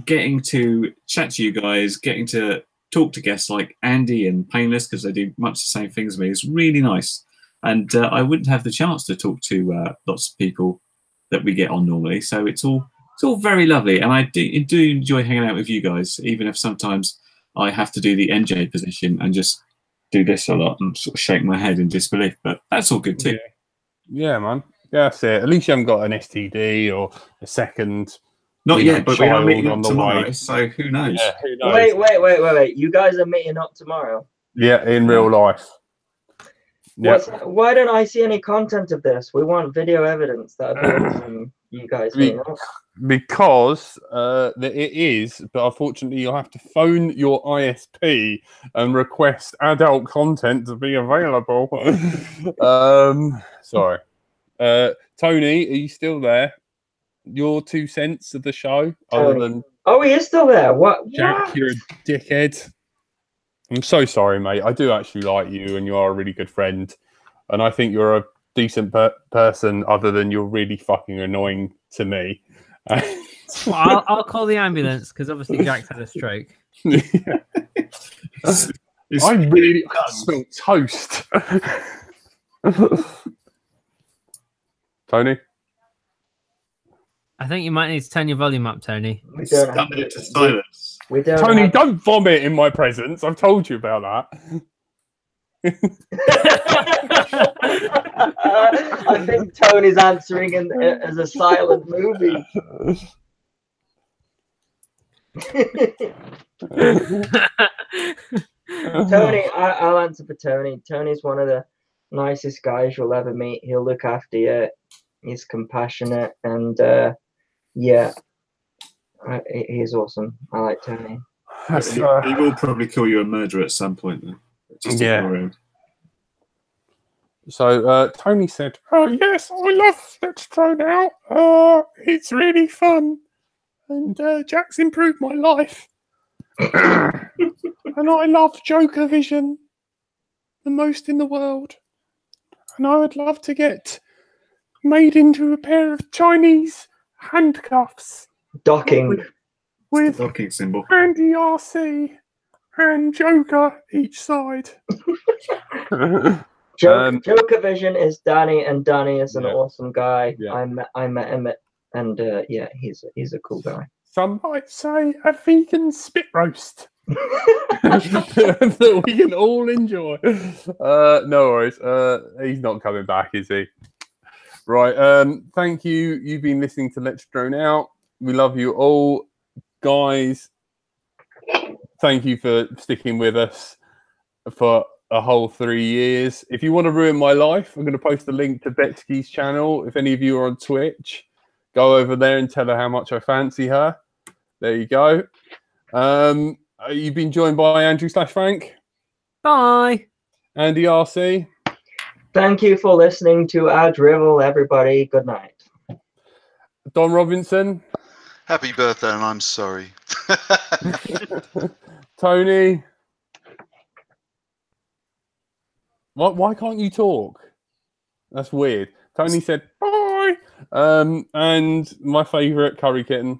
getting to chat to you guys, getting to talk to guests like Andy and Painless, because they do much the same things as me, is really nice. And I wouldn't have the chance to talk to lots of people that we get on normally. So it's all very lovely. And I do enjoy hanging out with you guys, even if sometimes I have to do the NJ position and just do this a lot and sort of shake my head in disbelief. But that's all good too. Yeah, man. Yeah, that's it. At least you haven't got an STD or a second. Not yet, but we are meeting on up the tomorrow, way. so who knows? Yeah, who knows? Wait. You guys are meeting up tomorrow? Yeah, in real life. Yeah. Why don't I see any content of this? We want video evidence. That'd be awesome. You guys meeting up. Because it is, but unfortunately you'll have to phone your ISP and request adult content to be available. Sorry. Tony, are you still there? Your 2 cents of the show, other than he is still there. What? Jack, you're a dickhead. I'm so sorry, mate. I do actually like you, and you are a really good friend, and I think you're a decent person. Other than you're really fucking annoying to me. Well, I'll call the ambulance because obviously Jack's had a stroke. I really smell toast. Tony? I think you might need to turn your volume up, Tony. We don't have it to silence. Tony, don't vomit in my presence. I've told you about that. I think Tony's answering as a silent movie. Tony, I'll answer for Tony. Tony's one of the nicest guys you'll ever meet. He'll look after you. He's compassionate, and yeah, he's awesome. I like Tony. He will probably call you a murderer at some point, though. Just ignore him. So Tony said, "Oh yes, I love Let's Drone Out. It's really fun, and Jack's improved my life, and I love Joker Vision the most in the world, and I would love to get made into a pair of Chinese handcuffs, docking with docking symbol, Andy RC and Joker each side." Joker Vision is Danny, and Danny is an awesome guy. Yeah. I met him at And yeah, he's a cool guy. Some might say a vegan spit roast that we can all enjoy. No worries. He's not coming back, is he? Right. Thank you. You've been listening to Let's Drone Out. We love you all, guys. Thank you for sticking with us for a whole 3 years. If you want to ruin my life, I'm going to post a link to Betsky's channel. If any of you are on Twitch, go over there and tell her how much I fancy her. There you go. You've been joined by Andrew / Frank. Bye. Andy RC. Thank you for listening to our drivel, everybody. Good night. Don Robinson. Happy birthday, and I'm sorry. Tony. Why can't you talk? That's weird. Tony said bye. And my favourite, Curry Kitten.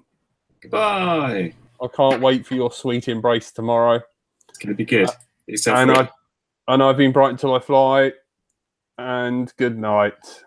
Goodbye. I can't wait for your sweet embrace tomorrow. It's going to be good. And I've been bright until I fly. And good night.